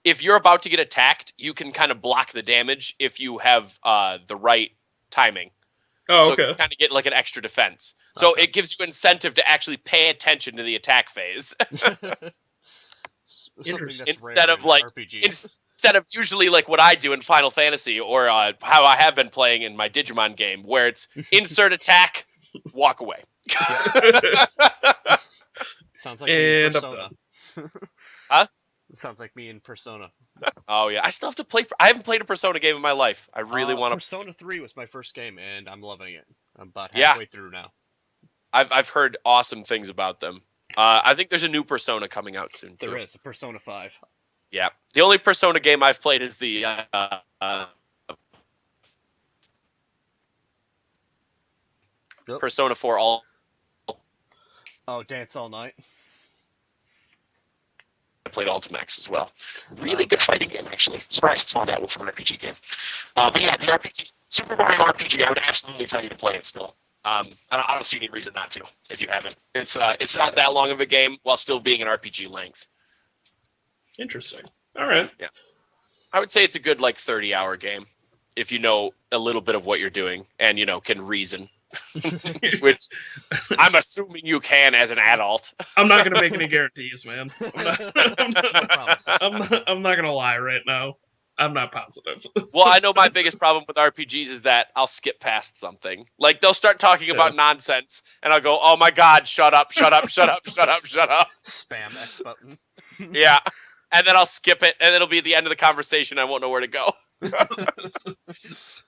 if you're about to get attacked, you can kind of block the damage if you have the right timing. Oh, so okay. you kind of get like an extra defense. So Okay. it gives you incentive to actually pay attention to the attack phase. Interesting. Instead of like instead of usually like what I do in Final Fantasy or how I have been playing in my Digimon game, where it's insert attack, walk away. Sounds like me in And Persona. Huh? Sounds like me in Persona. Oh yeah, I still have to play. I haven't played a Persona game in my life. I really want to. Persona 3 was my first game, and I'm loving it. I'm about Yeah. halfway through now. I've heard awesome things about them. I think there's a new Persona coming out soon too. There is a Persona 5. Yeah, the only Persona game I've played is the Yep. Persona 4 All. Oh, Dance All Night. I played Ultimax as well. Really good fighting game, actually. Surprised it's not that well for an RPG game. But yeah, the RPG, Super Mario RPG, I would absolutely tell you to play it still. I don't see any reason not to if you haven't. It's not that long of a game while still being an RPG length. Interesting. All right. Yeah, I would say it's a good 30-hour game if you know a little bit of what you're doing and can reason. Which I'm assuming you can as an adult. I'm not gonna make any guarantees, man. Promises. I'm not gonna lie right now. I'm not positive. Well, I know my biggest problem with RPGs is that I'll skip past something. Like, they'll start talking about nonsense, and I'll go, oh my god, shut up, shut up, shut up, shut up, shut up. Spam X button. Yeah. And then I'll skip it, and it'll be the end of the conversation. I won't know where to go.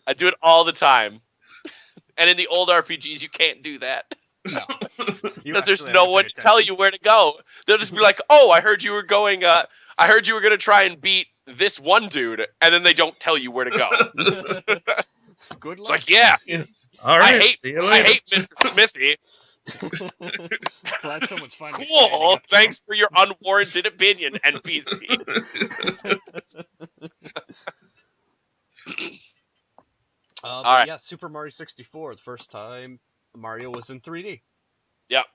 I do it all the time. And in the old RPGs, you can't do that. No. Because there's no one to tell you where to go. They'll just be like, oh, I heard you were going, I heard you were going to try and beat this one dude, and then they don't tell you where to go. Good luck. It's like, yeah. All right. I hate Mr. Smithy. Glad someone's finally Cool. Thanks for your unwarranted opinion, NPC. But right. yeah, Super Mario 64, the first time Mario was in 3D. Yep.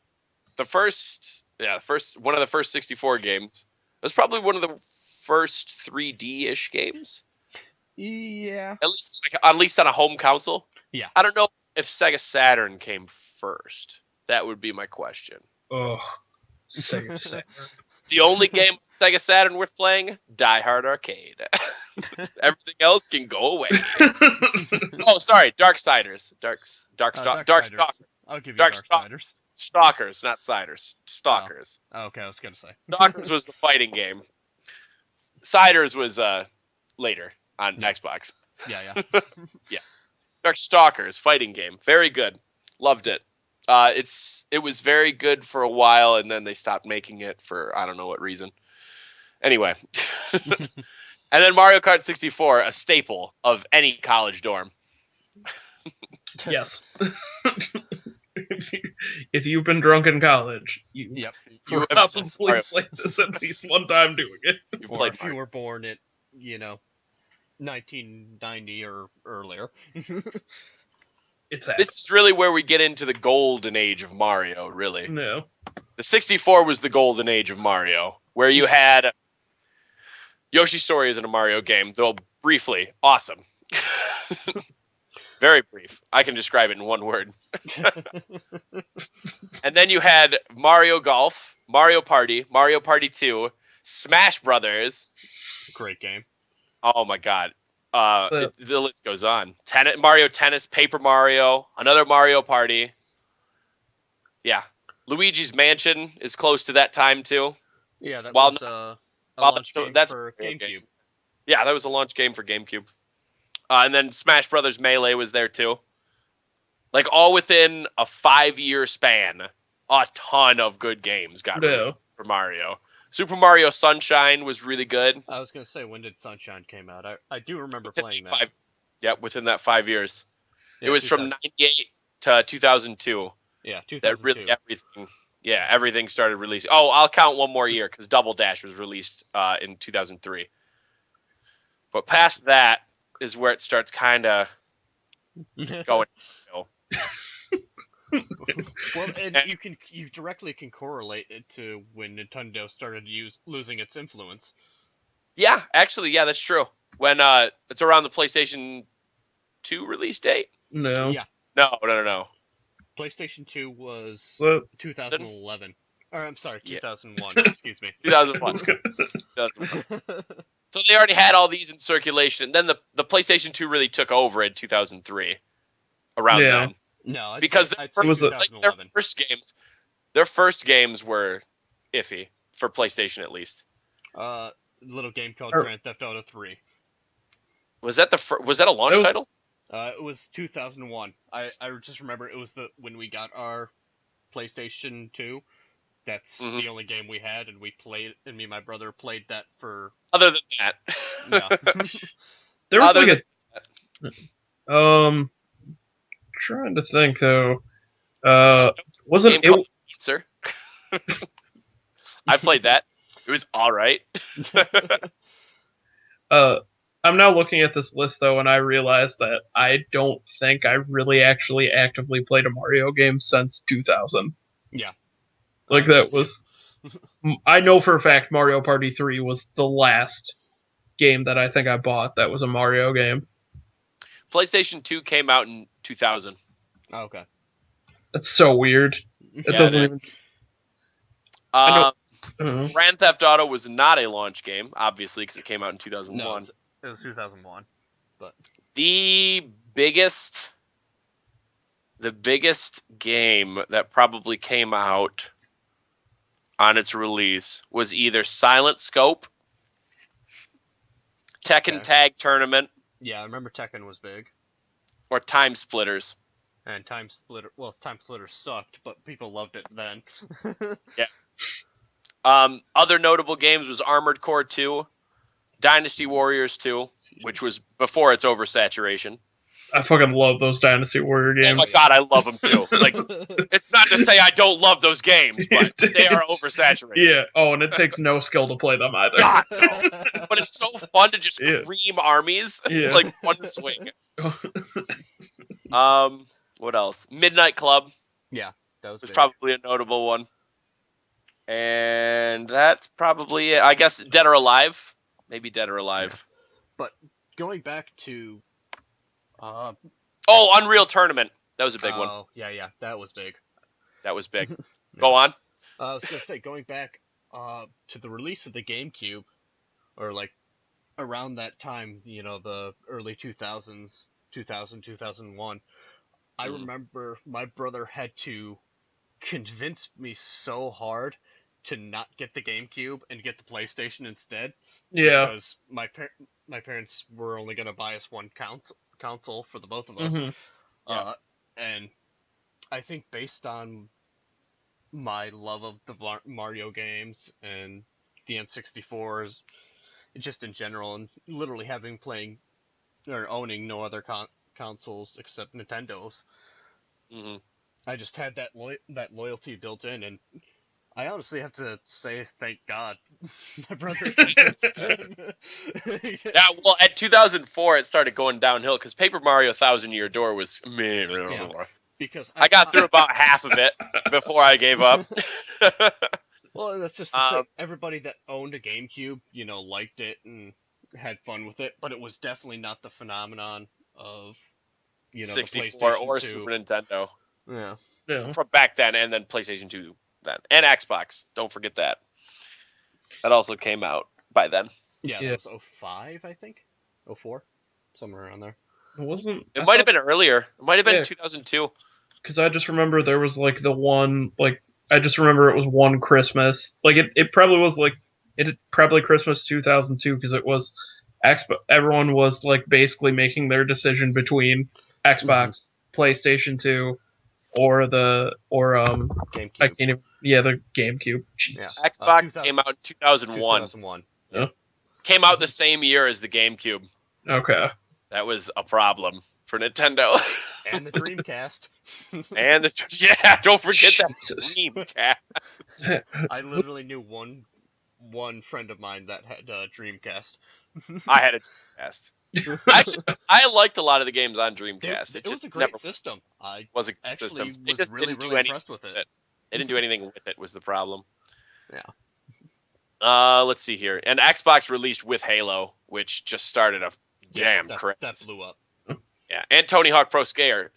One of the first 64 games. It was probably one of the first 3D-ish games. Yeah. At least on a home console. Yeah. I don't know if Sega Saturn came first. That would be my question. Oh, Sega Saturn. The only game Sega Saturn worth playing, Die Hard Arcade. Everything else can go away. Oh, sorry, Darksiders. Darkstalkers. I'll give you Dark Darksiders. Stalkers, not Siders. Stalkers. Oh, okay, I was gonna say. Stalkers was the fighting game. Siders was later on Xbox. Yeah. Yeah. Darkstalkers, fighting game. Very good. Loved it. It was very good for a while, and then they stopped making it for I don't know what reason. Anyway. And then Mario Kart 64, a staple of any college dorm. Yes. If you've been drunk in college, you probably played this at least one time doing it. Or if you were born at, 1990 or earlier. This is really where we get into the golden age of Mario, really. No. The 64 was the golden age of Mario, where you had Yoshi's Story isn't a Mario game, though briefly awesome. Very brief. I can describe it in one word. And then you had Mario Golf, Mario Party 2, Smash Brothers. Great game. Oh my god. The- The list goes on. Mario Tennis, Paper Mario, another Mario Party. Yeah. Luigi's Mansion is close to that time too. Yeah, that While was a Well, launch game that's for a Mario GameCube. game. Yeah, that was a launch game for GameCube. And then Smash Brothers Melee was there too. Like all within a 5-year span, a ton of good games got released for Mario. Super Mario Sunshine was really good. I was gonna say, when did Sunshine came out? I do remember Within playing that that. Yeah, within that 5 years. Yeah, It was from 98 to 2002. Yeah, That 2002. really everything started releasing. Oh, I'll count one more year because Double Dash was released in 2003. But past that is where it starts kind of going. Well, and you directly can correlate it to when Nintendo started losing its influence. Yeah, actually, yeah, that's true. When it's around the PlayStation 2 release date. No. Yeah, No. PlayStation 2 was So 2011. Or I'm sorry, Yeah. 2001. Excuse me. 2001. 2001. So they already had all these in circulation. And then the PlayStation 2 really took over in 2003. Around then. No, Because I'd their say first, 2011. their first games were iffy for PlayStation at least. Little game called Grand Theft Auto 3. Was that a launch title? It was 2001. I just remember it was when we got our PlayStation 2. That's the only game we had, and me and my brother played that for. Other than that, No. there was like trying to think though. Wasn't it? Sir, I played that. It was all right. I'm now looking at this list though, and I realize that I don't think I really actually actively played a Mario game since 2000. Yeah. Like that was. I know for a fact Mario Party 3 was the last game that I think I bought that was a Mario game. PlayStation 2 came out in 2000. Oh, okay. That's so weird. It doesn't even. Grand Theft Auto was not a launch game, obviously, because it came out in 2001. No, it was 2001. But the biggest game that probably came out on its release was either Silent Scope, Tekken Tag Tournament. Yeah, I remember Tekken was big. Or Time Splitters. And Time Splitters sucked, but people loved it then. Yeah. Other notable games was Armored Core 2, Dynasty Warriors 2, which was before its oversaturation. I fucking love those Dynasty Warrior games. Oh my god, I love them too. Like, it's not to say I don't love those games, but they are oversaturated. Yeah. Oh, and it takes no skill to play them either. God, no. But it's so fun to just cream armies, like one swing. What else? Midnight Club. Yeah, that was probably a notable one. And that's probably it. I guess Dead or Alive. Maybe Dead or Alive. Yeah. But going back to Unreal Tournament. That was a big one. Oh, yeah, that was big. That was big. Go on. I was gonna say, going back to the release of the GameCube, or like around that time, the early 2000s, 2001, I remember my brother had to convince me so hard to not get the GameCube and get the PlayStation instead. Yeah. Because my parents were only gonna buy us one console for the both of us. Mm-hmm. And I think based on my love of the Mario games and the N64s, just in general, and literally owning no other consoles except Nintendo's, I just had that loyalty built in, and I honestly have to say thank God my brother convinced him. Yeah, well, at 2004 it started going downhill because Paper Mario Thousand Year Door was because I got through about half of it before I gave up. Well, that's just the thing. Everybody that owned a GameCube, liked it and had fun with it, but it was definitely not the phenomenon of the 64 PlayStation or 2. Super Nintendo Yeah. Yeah. from back then, and then PlayStation 2 then, and Xbox. Don't forget that. That also came out by then. Yeah, Yeah. that was 05, I think. 04? Somewhere around there. It wasn't. It might have been earlier. It might have been Yeah. 2002. Because I just remember there was like the one like I just remember it was one Christmas. Like it probably was like it probably Christmas 2002 because it was everyone was like basically making their decision between Xbox, PlayStation 2, or I GameCube. can't even the GameCube. Jesus. Xbox 2000, came out in 2001. 2001. Yeah. Came out the same year as the GameCube. Okay. That was a problem for Nintendo. And the Dreamcast. And don't forget that Jesus. Dreamcast. I literally knew one friend of mine that had a Dreamcast. I had a Dreamcast. Actually, I liked a lot of the games on Dreamcast. It was a never great system. I was a good actually system. They was just really, didn't do really anything impressed with with it. it. They didn't do anything with it was the problem. Yeah. Let's see here. And Xbox released with Halo, which just started a damn craze. That blew up. Yeah, and Tony Hawk Pro Skater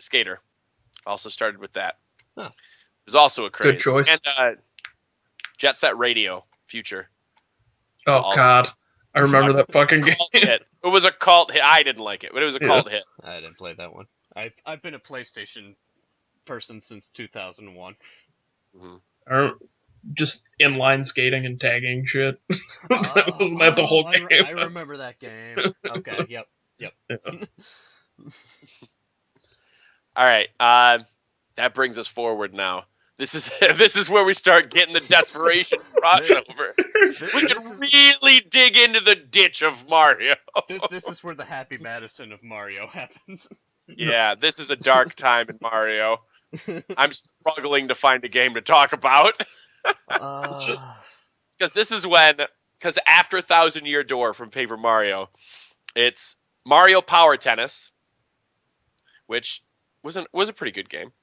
also started with that. Huh. It was also a craze. Good choice. And Jet Set Radio Future. Oh also- God, I remember that fucking game. Cult hit. It was a cult hit. I didn't like it, but it was a cult hit. I didn't play that one. I've been a PlayStation person since 2001. Or just inline skating and tagging shit. Wasn't that the whole game? I remember that game. Okay, yep. Yeah. All right. That brings us forward now. This is where we start getting the desperation crossover. We can really dig into the ditch of Mario. This is where the Happy Madison of Mario happens. Yeah, this is a dark time in Mario. I'm struggling to find a game to talk about. Because this is because after Thousand Year Door from Paper Mario, it's Mario Power Tennis, which was a pretty good game.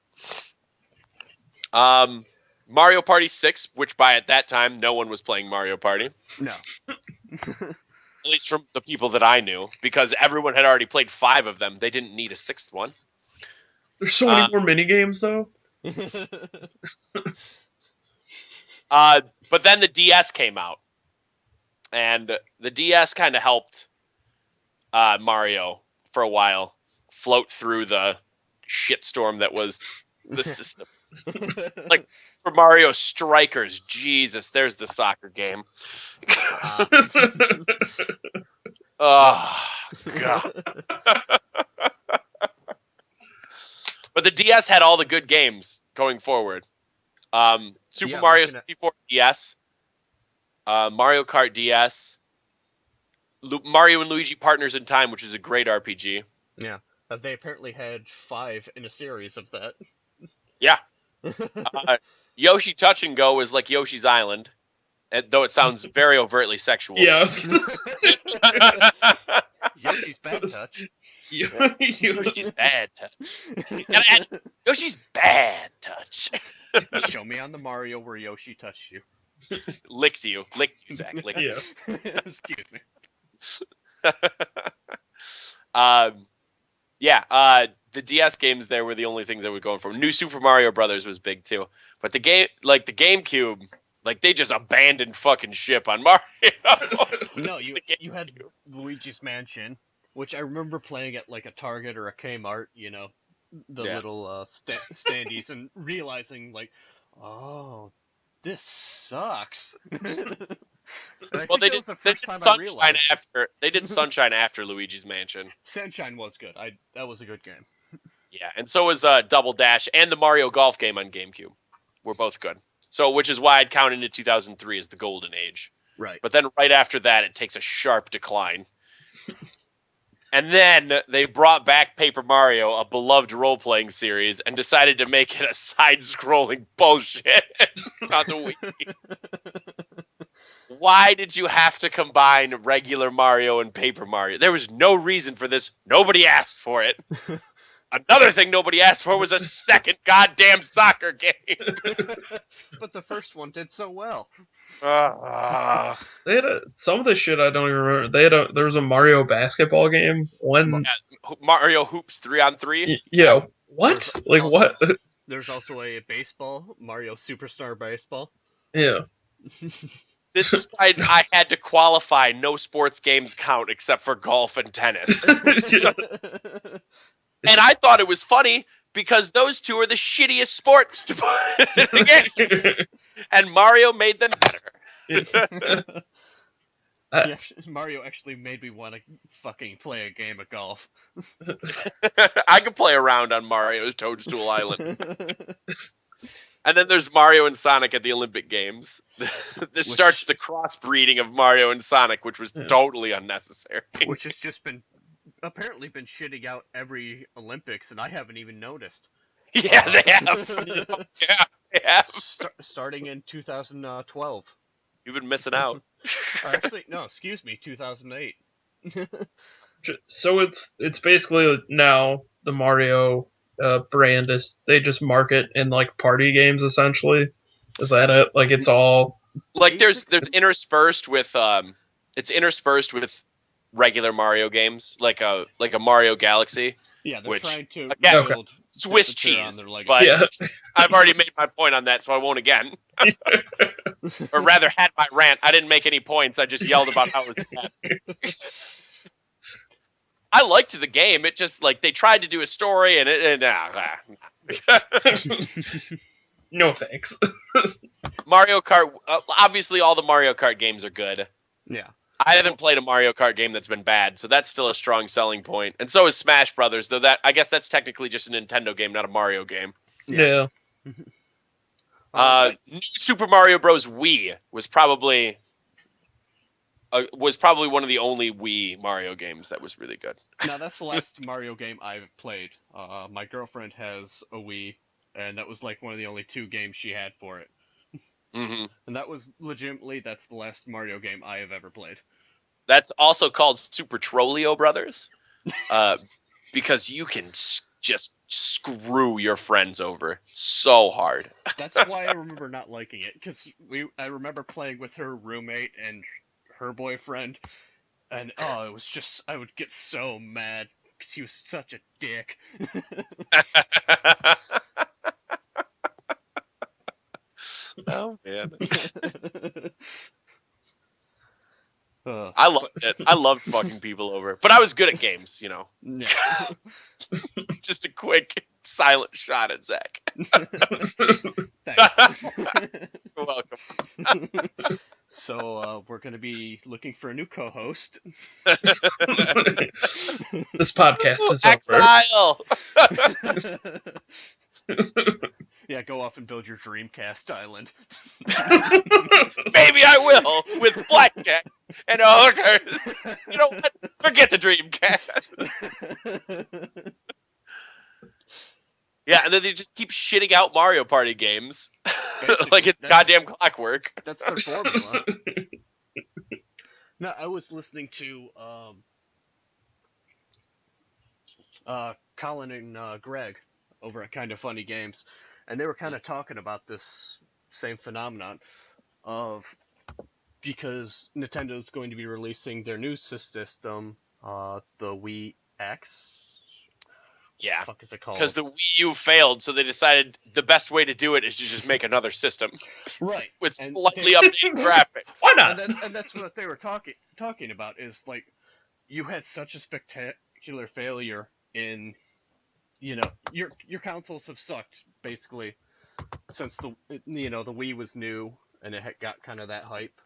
Mario Party 6, which by at that time no one was playing Mario Party. No. At least from the people that I knew, because everyone had already played 5 of them. They didn't need a 6th one. There's so many more mini games though. But then the DS came out, and the DS kind of helped Mario for a while float through the shitstorm that was the system. Like for Mario Strikers, Jesus, there's the soccer game. Oh God! But the DS had all the good games going forward. Super Mario 64 DS, Mario Kart DS, Mario and Luigi Partners in Time, which is a great RPG. Yeah, they apparently had 5 in a series of that. Yeah. Yoshi Touch and Go is like Yoshi's Island, though it sounds very overtly sexual. Yeah, I was gonna say. Yoshi's Bad Touch. Yoshi's Bad Touch. Yoshi's Bad Touch. Show me on the Mario where Yoshi touched you. Licked you, Zach. Licked you. Yeah. Excuse me. The DS games there were the only things that were going for. New Super Mario Brothers was big too, but the GameCube, like they just abandoned fucking ship on Mario. No, you had Luigi's Mansion, which I remember playing at like a Target or a Kmart, the little standees, and realizing like, oh, this sucks. Well, they did Sunshine after Luigi's Mansion. Sunshine was good. That was a good game. Yeah, and so was Double Dash and the Mario Golf game on GameCube. Were both good. So, which is why I'd count into 2003 as the golden age. Right. But then right after that, it takes a sharp decline. And then they brought back Paper Mario, a beloved role-playing series, and decided to make it a side-scrolling bullshit on the Wii. Why did you have to combine regular Mario and Paper Mario? There was no reason for this. Nobody asked for it. Another thing nobody asked for was a second goddamn soccer game. But the first one did so well. They had some of the shit I don't even remember. There was a Mario basketball game when Mario Hoops 3-on-3. Yeah. What? There's Like also- what? There's also a baseball, Mario Superstar Baseball. Yeah. This is why I had to qualify no sports games count except for golf and tennis. And I thought it was funny because those two are the shittiest sports to put in a game. And Mario made them better. Mario actually made me want to fucking play a game of golf. I could play around on Mario's Toadstool Island. And then there's Mario and Sonic at the Olympic Games. This starts the crossbreeding of Mario and Sonic, which was totally unnecessary. Which has just been apparently been shitting out every Olympics, and I haven't even noticed. Yeah, they have. Yeah, they have. Starting in 2012. You've been missing out. Or actually, no, excuse me, 2008. So it's basically now the Mario brand is they just market in like party games essentially. Is that it? Like it's all like there's interspersed with it's interspersed with regular Mario games like a Mario Galaxy. Yeah, they're which, trying to again, build Swiss on cheese. their legacy. But yeah. I've already made my point on that, so I won't again. Or rather, had my rant. I didn't make any points. I just yelled about how it was bad. I liked the game. It just like they tried to do a story, and No thanks. Mario Kart. Obviously, all the Mario Kart games are good. Yeah. I haven't played a Mario Kart game that's been bad, so that's still a strong selling point. And so is Smash Brothers, though that I guess that's technically just a Nintendo game, not a Mario game. Yeah. New Super Mario Bros. Wii was probably one of the only Wii Mario games that was really good. Now that's the last Mario game I've played. My girlfriend has a Wii, and that was like one of the only 2 games she had for it. Mm-hmm. And that was legitimately that's the last Mario game I have ever played. That's also called Super Trollio Brothers, because you can just screw your friends over so hard. That's why I remember not liking it, because I remember playing with her roommate and her boyfriend, and it was just I would get so mad because he was such a dick. Oh man. I loved it. I loved fucking people over. But I was good at games, you know. Yeah. Just a quick silent shot at Zack. Thanks. You're welcome. So we're gonna be looking for a new co-host. This podcast is Exile! Yeah, go off and build your Dreamcast island. Maybe I will, with blackjack and hookers. You know what? Forget the Dreamcast. Yeah, and then they just keep shitting out Mario Party games like it's goddamn clockwork. That's their formula. No, I was listening to Colin and Greg over at Kind of Funny Games, and they were kind of talking about this same phenomenon of because Nintendo's going to be releasing their new system, the Wii X. Yeah, What the fuck is it called? because the Wii U failed, so they decided the best way to do it is to just make another system, right, with slightly updated graphics. Why not? And that's what they were talking about is like you had such a spectacular failure in, you know, your consoles have sucked basically since the Wii was new and it had got kind of that hype.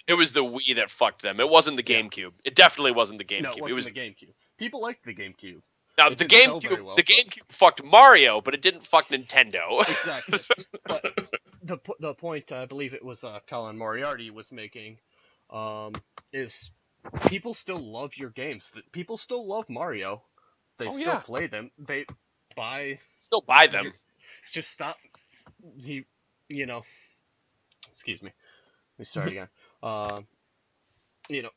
It was the Wii that fucked them. It wasn't the GameCube. It definitely wasn't the GameCube. No, it wasn't the GameCube. People liked the GameCube. Now It the didn't sell GameCube, very well, the but- GameCube fucked Mario, but it didn't fuck Nintendo. Exactly. But the point I believe it was Colin Moriarty was making is people still love your games. People still love Mario. They still play them. They Still buy them. Just stop. Excuse me. Let me start again.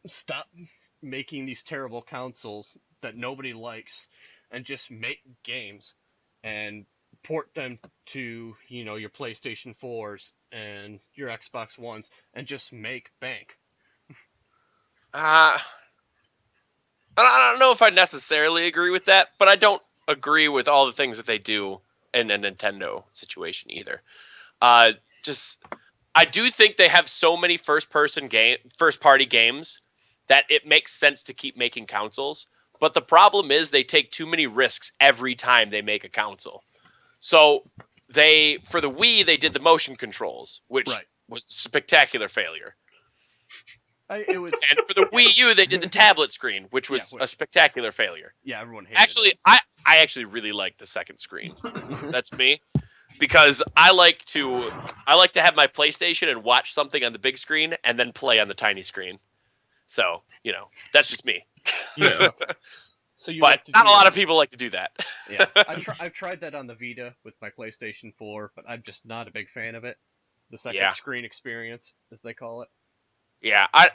Stop making these terrible consoles that nobody likes, and just make games, and port them to your PlayStation 4s and your Xbox Ones, and just make bank. I And I don't know if I necessarily agree with that, but I don't agree with all the things that they do in a Nintendo situation either. Just I do think they have so many first party games that it makes sense to keep making consoles. But the problem is they take too many risks every time they make a console. So for the Wii, they did the motion controls, which was a spectacular failure. It was. And for the Wii U, they did the tablet screen, which was a spectacular failure. Yeah, everyone hated it. I actually really like the second screen. That's me. Because I like to have my PlayStation and watch something on the big screen and then play on the tiny screen. So, that's just me. Yeah. So you but like to not do a lot of people like to do that. Yeah, I've tried that on the Vita with my PlayStation 4, but I'm just not a big fan of it. The second screen experience, as they call it. Yeah, I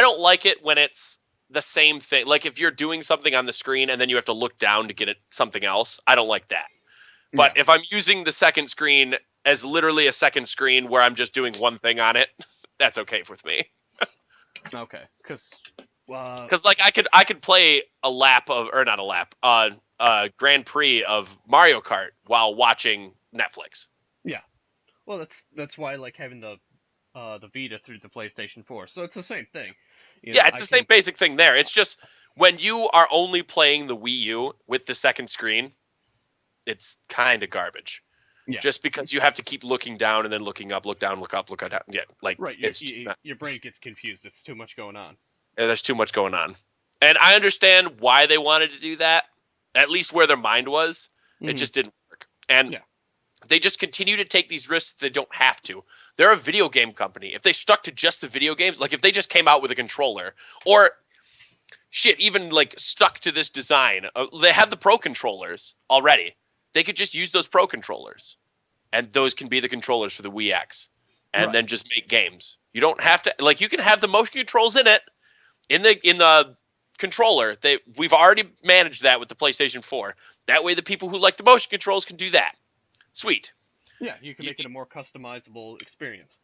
don't like it when it's the same thing. Like if you're doing something on the screen and then you have to look down to get it something else. I don't like that. But if I'm using the second screen as literally a second screen where I'm just doing one thing on it, that's okay with me. Okay, because like I could play a Grand Prix of Mario Kart while watching Netflix. Yeah, well that's why I like having the Vita through the PlayStation 4. So it's the same thing. It's the same basic thing there. It's just when you are only playing the Wii U with the second screen, it's kind of garbage. Yeah. Just because you have to keep looking down and then looking up, look down, look up, look down. Yeah, your brain gets confused. It's too much going on. Yeah, there's too much going on. And I understand why they wanted to do that, at least where their mind was. Mm-hmm. It just didn't work. And they just continue to take these risks they don't have to. They're a video game company. If they stuck to just the video games, like if they just came out with a controller, or even like stuck to this design, they have the Pro controllers already. They could just use those Pro controllers, and those can be the controllers for the Wii X, and then just make games. You don't have to you can have the motion controls in the controller. We've already managed that with the PlayStation 4. That way, the people who like the motion controls can do that. Sweet. Yeah, you can make it a more customizable experience.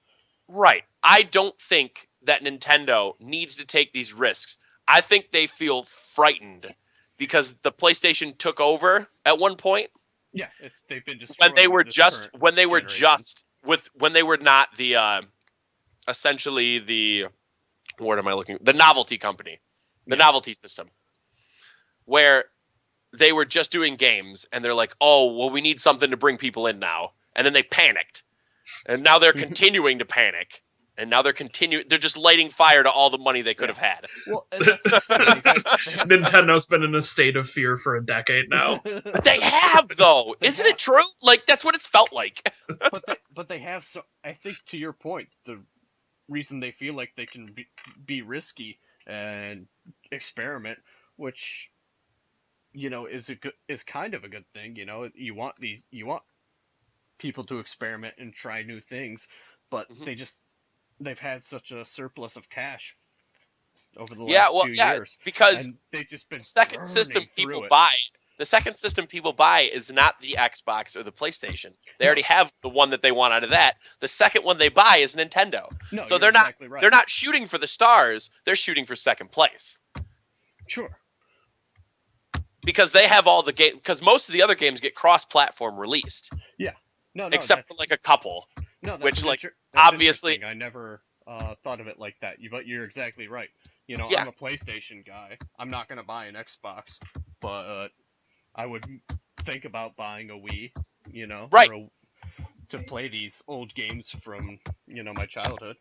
Right. I don't think that Nintendo needs to take these risks. I think they feel frightened because the PlayStation took over at one point. Yeah, they've been destroyed. When they were not the essentially the novelty company, the novelty system, where they were just doing games and they're like, oh, well, we need something to bring people in now, and then they panicked, and now they're continuing to panic. And now they're just lighting fire to all the money they could have had. Well, Nintendo's been in a state of fear for a decade now. They have, though. Isn't it true? Like, that's what it's felt like. but they have, so I think to your point, the reason they feel like they can be risky and experiment, which, is kind of a good thing. You want people to experiment and try new things, but they've had such a surplus of cash over the last few years. Because and they've just been the second system people buy is not the Xbox or the PlayStation. They already have the one that they want out of that. The second one they buy is Nintendo. No, so they're exactly they're not shooting for the stars, they're shooting for second place. Sure. Because they have all the games, because most of the other games get cross-platform released. Yeah. No, except for a couple. No, that's which obviously I never thought of it like that. But you're exactly right. I'm a PlayStation guy. I'm not gonna buy an Xbox, but I would think about buying a Wii. Right. To play these old games from my childhood.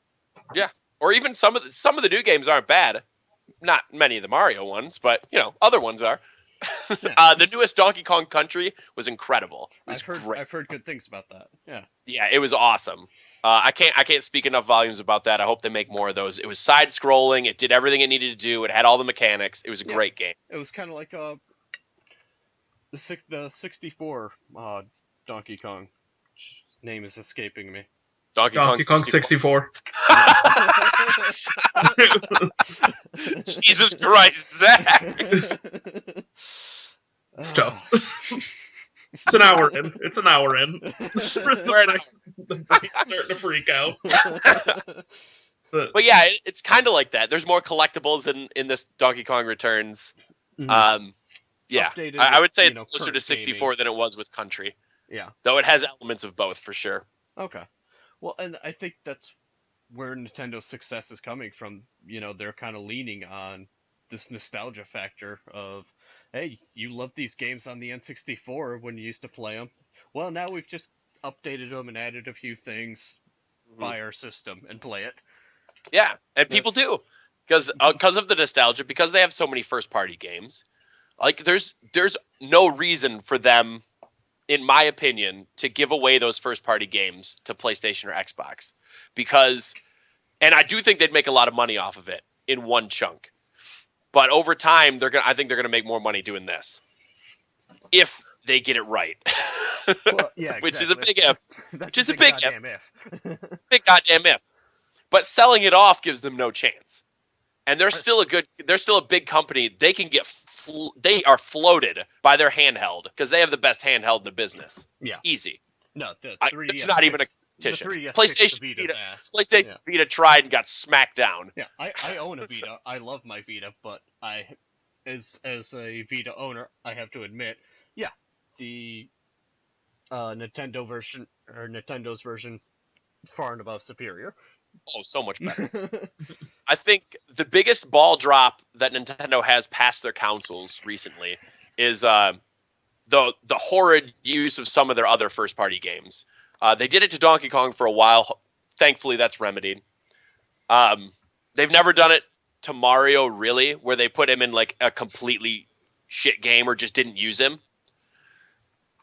Yeah, or even some of the new games aren't bad. Not many of the Mario ones, but other ones are. Yeah. The newest Donkey Kong Country was incredible. It was great. I've heard good things about that. Yeah. Yeah, it was awesome. I can't speak enough volumes about that. I hope they make more of those. It was side scrolling. It did everything it needed to do. It had all the mechanics. It was a great game. It was kind of like the 64 Donkey Kong. His name is escaping me. Donkey Kong 64. Jesus Christ, Zack! It's tough. It's an hour in. The brain's starting to freak out. But yeah, it's kind of like that. There's more collectibles in this Donkey Kong Returns. Um, yeah, Updated I with, would say it's closer to current 64 gaming. than it was with Country, Yeah. though it has elements of both for sure. Okay. Well, and I think that's where Nintendo's success is coming from. They're kind of leaning on this nostalgia factor of, hey, you loved these games on the N64 when you used to play them. Well, now we've just updated them and added a few things. Mhm. Buy our system and play it. Yeah, and people That's do because of the nostalgia, because they have so many first party games. Like there's no reason for them, in my opinion, to give away those first party games to PlayStation or Xbox, because, and I do think they'd make a lot of money off of it in one chunk, but over time I think they're gonna make more money doing this if they get it right, well, yeah, which is a exactly. big if, That's which a is a big big if, goddamn if. big goddamn if. But selling it off gives them no chance. And they're still a big company. They can get, they are floated by their handheld because they have the best handheld in the business. Yeah. Easy. No, the It's 3DS not even a the competition. 3DS kicks the PlayStation Vita's Vita, ass. PlayStation Yeah. Vita tried and got smacked down. Yeah, I own a Vita. I love my Vita, but as a Vita owner, I have to admit, yeah, the Nintendo's version, far and above superior. Oh, so much better. I think the biggest ball drop that Nintendo has past their consoles recently is the horrid use of some of their other first party games. They did it to Donkey Kong for a while. Thankfully, that's remedied. They've never done it to Mario, really, where they put him in like a completely shit game or just didn't use him.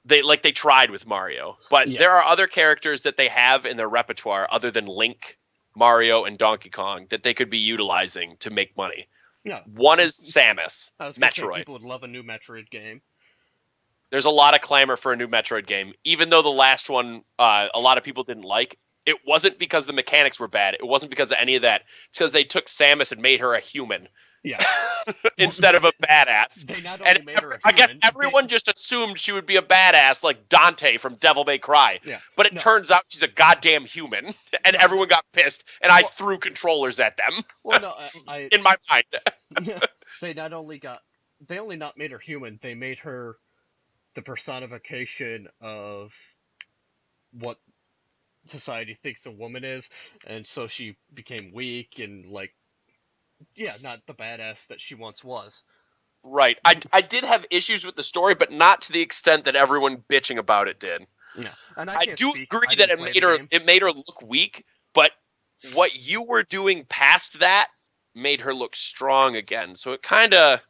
They tried with Mario, but Yeah. there are other characters that they have in their repertoire other than Link, Mario, and Donkey Kong that they could be utilizing to make money. No, One is Samus, I was gonna say Metroid. people would love a new Metroid game. There's a lot of clamor for a new Metroid game, even though the last one a lot of people didn't like. It wasn't because the mechanics were bad. It wasn't because of any of that. It's because they took Samus and made her a human. Yeah. Instead of a badass. They not And only made her a I guess human, everyone just assumed she would be a badass like Dante from Devil May Cry. Yeah. But it No. turns out she's a goddamn human. And No. everyone got pissed. And I Well- threw controllers at them. Well, no, In my mind. they only not made her human. They made her the personification of what society thinks a woman is, and so she became weak and not the badass that she once was. Right. I did have issues with the story, but not to the extent that everyone bitching about it did. Yeah, and I can't do speak. agree I that didn't play the game. it made her look weak, but what you were doing past that made her look strong again. So it kind of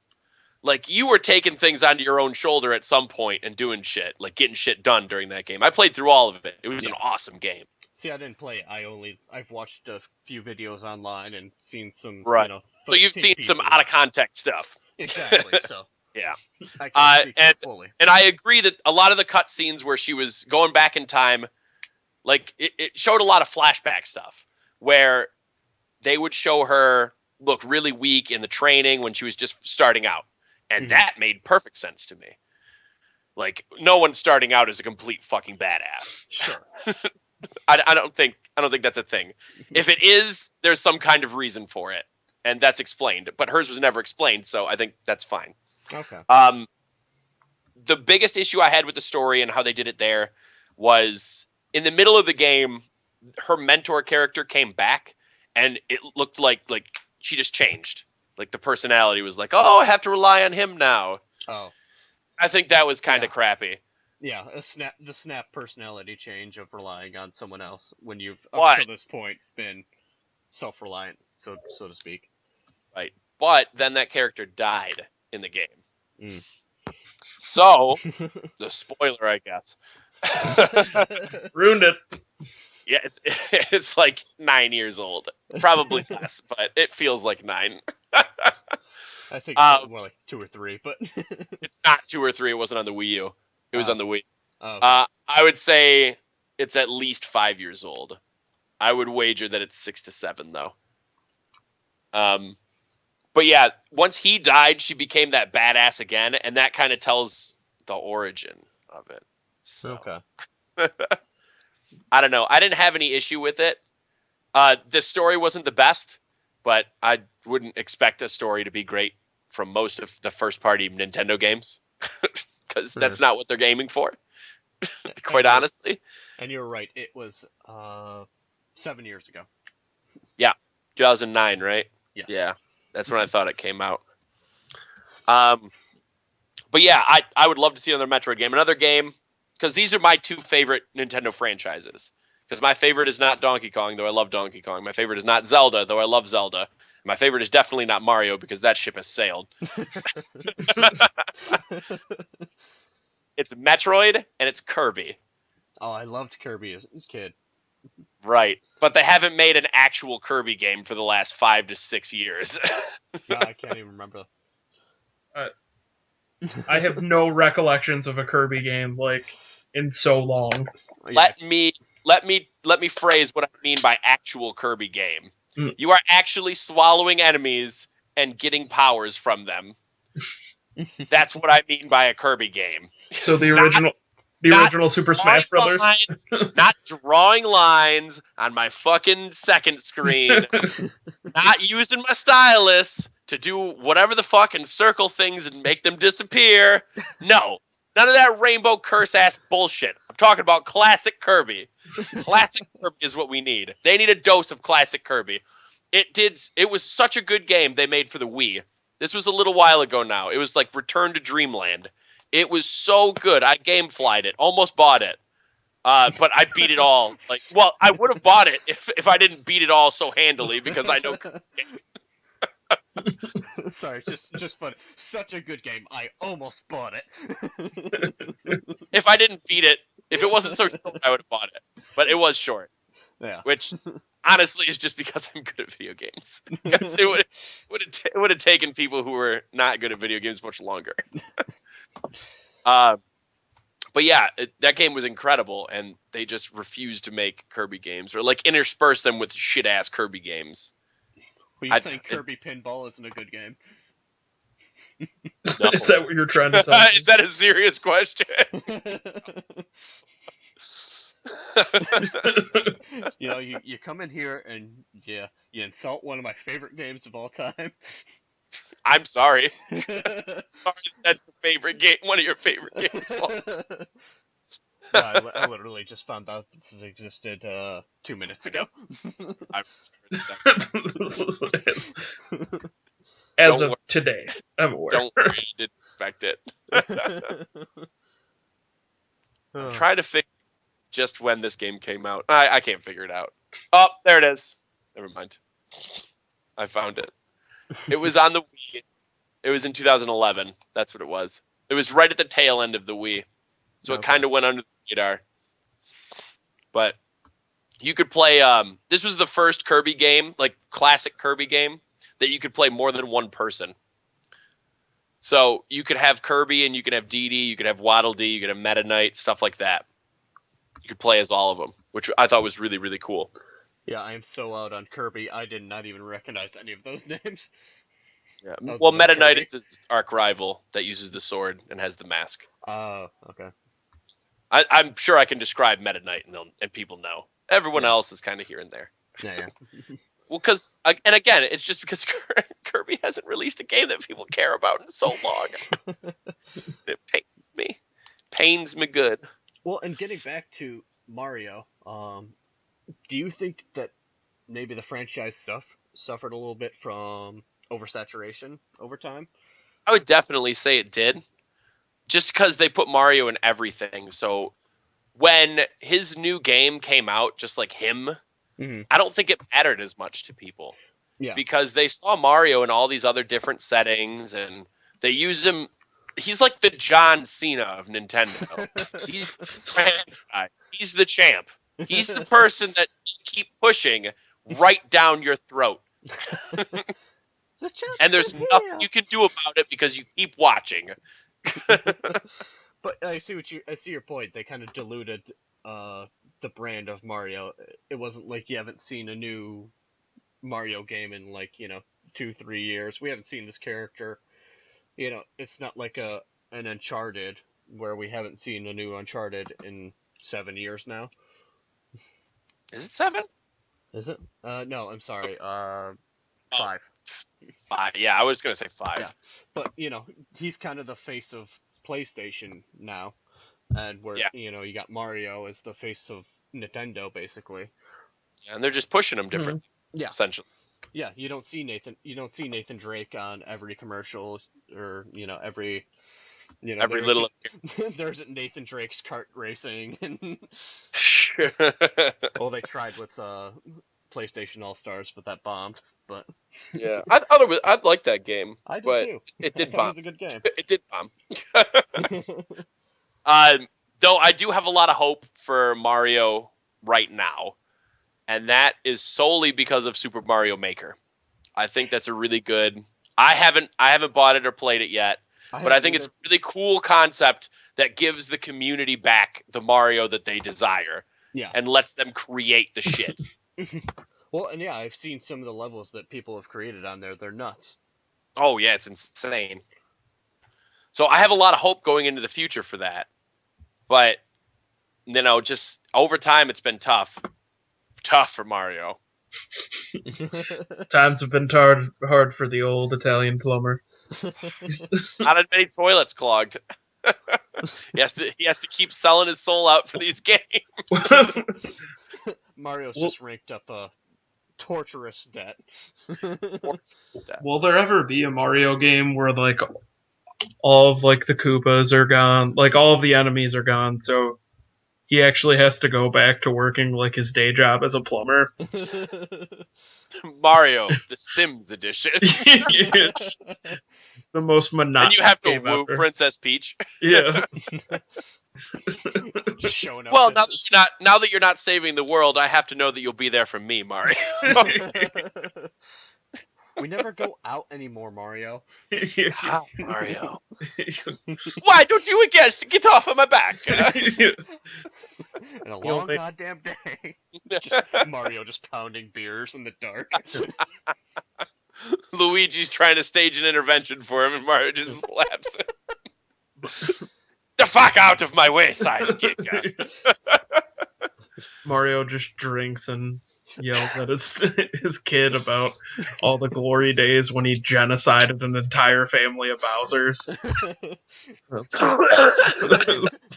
like you were taking things onto your own shoulder at some point and doing shit, like getting shit done during that game. I played through all of it. It was an awesome game. See, I didn't play it. I've watched a few videos online and seen some, Right. So you've seen pieces. some out of context stuff. Exactly. So Yeah. I can't speak to it fully. And I agree that a lot of the cutscenes where she was going back in time, like it showed a lot of flashback stuff where they would show her look really weak in the training when she was just starting out. And that made perfect sense to me. Like, no one starting out is a complete fucking badass. Sure. I don't think that's a thing. If it is, there's some kind of reason for it, and that's explained. But hers was never explained, so I think that's fine. Okay. The biggest issue I had with the story and how they did it there was in the middle of the game, her mentor character came back, and it looked like she just changed. Like the personality was like, oh, I have to rely on him now. Oh. I think that was kind of crappy. Yeah, the snap personality change of relying on someone else when you've What? up to this point been self-reliant, so to speak. Right. But then that character died in the game. Mm. So, the spoiler, I guess. Ruined it. Yeah, it's like 9 years old. Probably less, but it feels like 9. I think it's more like 2 or 3, but It's not 2 or 3. It wasn't on the Wii U. It was on the Wii. okay. I would say it's at least 5 years old. I would wager that it's 6 to 7, though. But yeah, once he died, she became that badass again, and that kind of tells the origin of it. So. Okay. I don't know. I didn't have any issue with it. The story wasn't the best, but I wouldn't expect a story to be great from most of the first-party Nintendo games, because that's not what they're aiming for. Quite honestly. And you're right. It was 7 years ago. Yeah, 2009, right? Yes. Yeah, that's when I thought it came out. But yeah, I would love to see another Metroid game. Another game, because these are my two favorite Nintendo franchises. Because my favorite is not Donkey Kong, though I love Donkey Kong. My favorite is not Zelda, though I love Zelda. My favorite is definitely not Mario, because that ship has sailed. It's Metroid, and it's Kirby. Oh, I loved Kirby as a kid. Right. But they haven't made an actual Kirby game for the last 5 to 6 years. God, I can't even remember. I have no recollections of a Kirby game in so long. Let me phrase what I mean by actual Kirby game. You are actually swallowing enemies and getting powers from them. That's what I mean by a Kirby game. So the original Super Smash Brothers. Not drawing lines on my fucking second screen. Not using my stylus to do whatever the fuck and circle things and make them disappear. No. None of that rainbow curse ass bullshit. I'm talking about classic Kirby. Classic Kirby is what we need. They need a dose of classic Kirby. It was such a good game they made for the Wii. This was a little while ago now. It was like Return to Dreamland. It was so good. I gameflied it. Almost bought it. But I beat it all. I would have bought it if I didn't beat it all so handily because I know. Sorry, just funny. Such a good game. I almost bought it. If I didn't beat it, if it wasn't so short, I would have bought it. But it was short. Yeah. Which honestly is just because I'm good at video games. Because it would have taken people who were not good at video games much longer. But yeah, that game was incredible, and they just refused to make Kirby games or intersperse them with shit ass Kirby games. Were you saying Kirby Pinball isn't a good game? No. Is that what you're trying to tell me? Is that a serious question? You come in here and you insult one of my favorite games of all time. I'm sorry. That's the favorite game. One of your favorite games. No, I literally just found out this existed 2 minutes ago. As of today, I'm aware. Don't worry, I didn't expect it. I'm trying to figure just when this game came out. I can't figure it out. Oh, there it is. Never mind. I found it. It was on the Wii. It was in 2011. That's what it was. It was right at the tail end of the Wii. So it kind of went under the radar. But you could play... this was the first Kirby game, classic Kirby game, that you could play more than one person. So you could have Kirby and you could have Dee Dee, you could have Waddle Dee, you could have Meta Knight, stuff like that. You could play as all of them, which I thought was really, really cool. Yeah, I am so out on Kirby, I did not even recognize any of those names. Yeah. Well, Meta Knight is his arch rival that uses the sword and has the mask. Oh, okay. I'm sure I can describe Meta Knight and people know. Everyone else is kind of here and there. Yeah. Well, because, and again, it's just because Kirby hasn't released a game that people care about in so long. It pains me. Pains me good. Well, and getting back to Mario, do you think that maybe the franchise suffered a little bit from oversaturation over time? I would definitely say it did. Just because they put Mario in everything. So when his new game came out, just like him, I don't think it mattered as much to people. Yeah. Because they saw Mario in all these other different settings, and they use him. He's like the John Cena of Nintendo. He's the franchise. He's the champ. He's the person that you keep pushing right down your throat. And there's nothing you can do about it because you keep watching. But I see your point. They kind of diluted the brand of Mario. It wasn't like you haven't seen a new Mario game in 2-3 years. We haven't seen this character. It's not like an Uncharted where we haven't seen a new Uncharted in 7 years now. Is it 7? Is it? No, I'm sorry. 5. 5. Yeah, I was gonna say 5. Yeah. But he's kind of the face of PlayStation now, and where Yeah. you got Mario as the face of Nintendo, basically. And they're just pushing them different, Yeah. essentially. Yeah, you don't see Nathan Drake on every commercial, or every Every little. there's Nathan Drake's kart racing, and well, they tried with PlayStation All Stars, but that bombed. But Yeah, I thought I'd like that game, I did but too. it I did thought it bomb. was a good game. It did bomb. Though I do have a lot of hope for Mario right now, and that is solely because of Super Mario Maker. I think that's a really good. I haven't bought it or played it yet, but I think it's a really cool concept that gives the community back the Mario that they desire. Yeah. And lets them create the shit. Well, and yeah, I've seen some of the levels that people have created on there. They're nuts. Oh yeah, it's insane. So I have a lot of hope going into the future for that. But just over time it's been tough. Tough for Mario. Times have been hard for the old Italian plumber. Not as many toilets clogged. He has to keep selling his soul out for these games. Mario's just ranked up a torturous debt. Will there ever be a Mario game where like all of like the Koopas are gone, like all of the enemies are gone, so he actually has to go back to working like his day job as a plumber? Mario, the Sims edition. The most monotonous. And you have to game woo ever. Princess Peach. Yeah. Showing up. Well, now that you're not saving the world, I have to know that you'll be there for me, Mario. We never go out anymore, Mario. God, Mario. Why don't you guess? Get off of my back. In a long goddamn day. Mario just pounding beers in the dark. Luigi's trying to stage an intervention for him, and Mario just slaps him. The fuck out of my way, sidekick. Mario just drinks and yells at his kid about all the glory days when he genocided an entire family of Bowsers.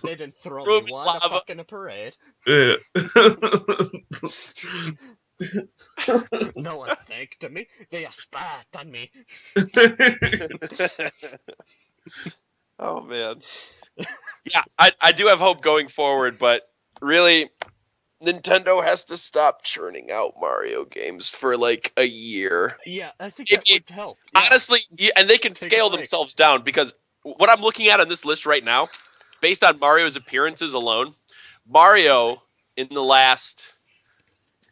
They didn't throw me one fucking a parade. No one thanked me. They spat on me. Oh man. Yeah, I do have hope going forward, but really, Nintendo has to stop churning out Mario games for like a year. Yeah, I think that would help. Yeah. Honestly, and they can scale themselves down, because what I'm looking at on this list right now, based on Mario's appearances alone, Mario in the last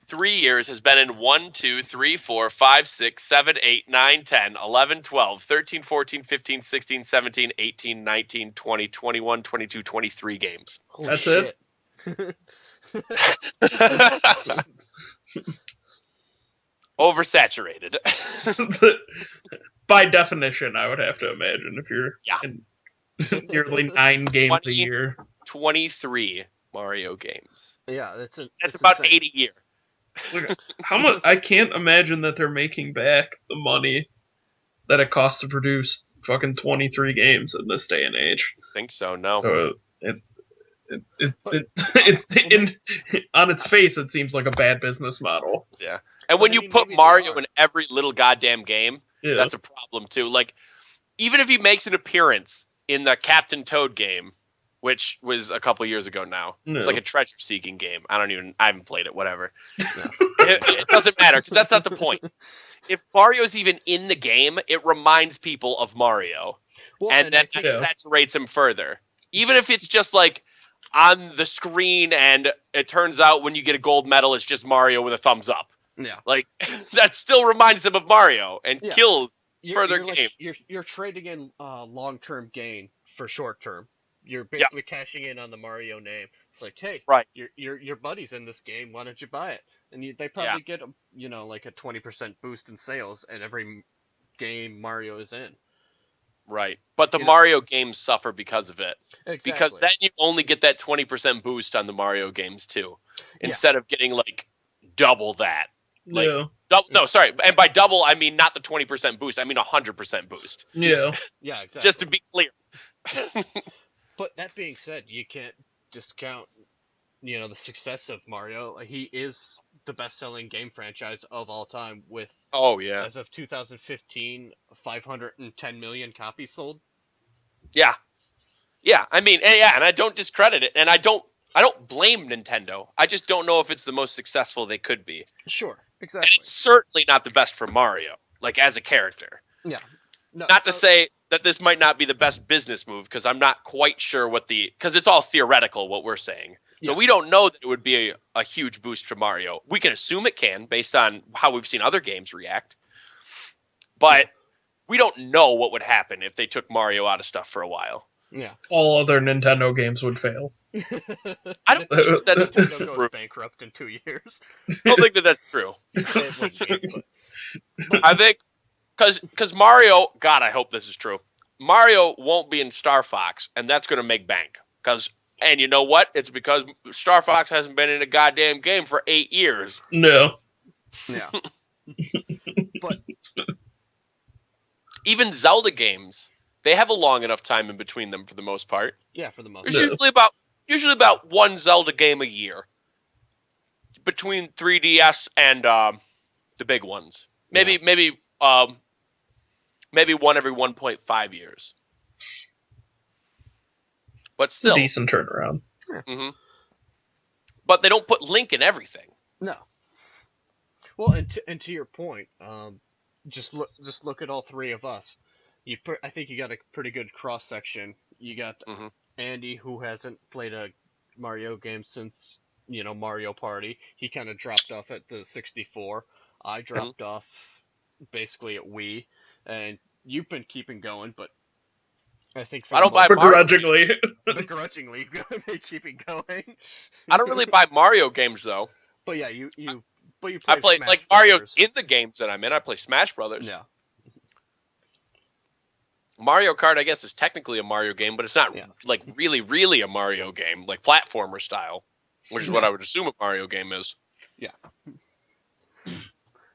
3 years has been in 1, 2, 3, 4, 5, 6, 7, 8, 9, 10, 11, 12, 13, 14, 15, 16, 17, 18, 19, 20, 21, 22, 23 games. Holy shit. It? Oversaturated. By definition, I would have to imagine if you're in nearly 9 games a year. 23 Mario games. Yeah, that's about insane. 8 a year. Look, how much? I can't imagine that they're making back the money that it costs to produce fucking 23 games in this day and age. I think so. No. So on its face, it seems like a bad business model. Yeah, and when you put Mario in every little goddamn game, that's a problem too. Like, even if he makes an appearance in the Captain Toad game, which was a couple years ago now. No. It's like a treasure-seeking game. I haven't played it, whatever. No. It doesn't matter, because that's not the point. If Mario's even in the game, it reminds people of Mario. Well, and that saturates him further. Even if it's just like on the screen and it turns out when you get a gold medal, it's just Mario with a thumbs up. Yeah. Like, that still reminds them of Mario and kills further games. You're trading in long-term gain for short-term. You're basically cashing in on the Mario name. It's like, hey, your buddy's in this game. Why don't you buy it? And they probably get like a 20% boost in sales at every game Mario is in. Right, but the Mario games suffer because of it. Exactly. Because then you only get that 20% boost on the Mario games too, instead of getting like double that. Like No, sorry. And by double, I mean not the 20% boost. I mean 100% boost. Yeah. Yeah, exactly. Just to be clear. But that being said, you can't discount, the success of Mario. He is the best-selling game franchise of all time with, Oh, yeah. as of 2015, 510 million copies sold. Yeah. Yeah, I mean, and I don't discredit it, and I don't blame Nintendo. I just don't know if it's the most successful they could be. Sure, And exactly. it's certainly not the best for Mario, like as a character. Yeah. No, Not to say that this might not be the best business move, because I'm not quite sure because it's all theoretical what we're saying. So Yeah. we don't know that it would be a huge boost for Mario. We can assume it can based on how we've seen other games react. But we don't know what would happen if they took Mario out of stuff for a while. Yeah. All other Nintendo games would fail. I don't think that's Nintendo goes true. bankrupt in 2 years. I don't think that that's true. It wouldn't be, but I think because Mario, God, I hope this is true. Mario won't be in Star Fox, and that's going to make bank. And you know what? It's because Star Fox hasn't been in a goddamn game for 8 years. No. yeah. But Even Zelda games, they have a long enough time in between them for the most part. yeah, for the most There's part. usually about one Zelda game a year between 3DS and the big ones. Maybe one every 1.5 years. But It's a still, decent turnaround. mm-hmm. But they don't put Link in everything. No. Well, and to your point, just look at all three of us. I think you got a pretty good cross section. You got Mm-hmm. Andy, who hasn't played a Mario game since Mario Party. He kind of dropped off at the 64. I dropped off basically at Wii, and you've been keeping going, but I think for I the don't buy most Mario Begrudgingly. begrudgingly keeping going. I don't really buy Mario games though. But yeah, you but you I play play Smash Mario Brothers. in the games that I'm in. I play Smash Brothers. Yeah. Mario Kart, I guess, is technically a Mario game, but it's not like really a Mario game, like platformer style, which is what I would assume a Mario game is. Yeah.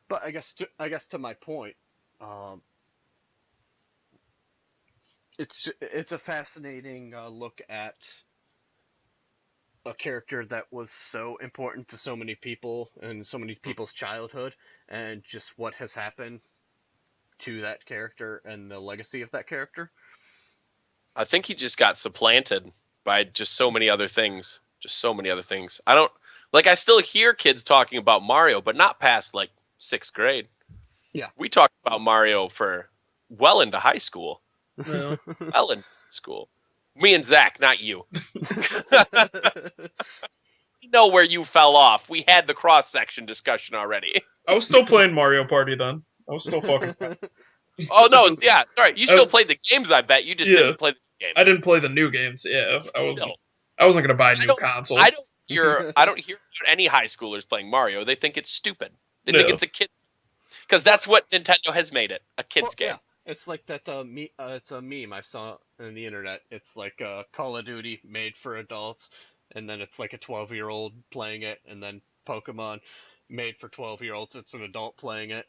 But I guess to my point, it's a fascinating look at a character that was so important to so many people and so many people's childhood, and just what has happened to that character and the legacy of that character. I think he just got supplanted by just so many other things. I still hear kids talking about Mario, but not past like 6th grade. Yeah. We talked about Mario for well into high school. No. Well into school. Me and Zack, not you. We know where you fell off. We had the cross-section discussion already. I was still playing Mario Party then. I was still fucking. Oh, no, yeah. Sorry, you still played the games, I bet. You just didn't play the games. I didn't play the new games. Yeah, I Still. wasn't gonna buy a new console. I don't hear any high schoolers playing Mario. They think it's stupid. They think it's a kid, because that's what Nintendo has made it, a kid's game. Yeah. It's like that. It's a meme I saw on the internet. It's like Call of Duty made for adults, and then it's like a 12-year-old playing it, and then Pokemon made for 12-year-olds. It's an adult playing it.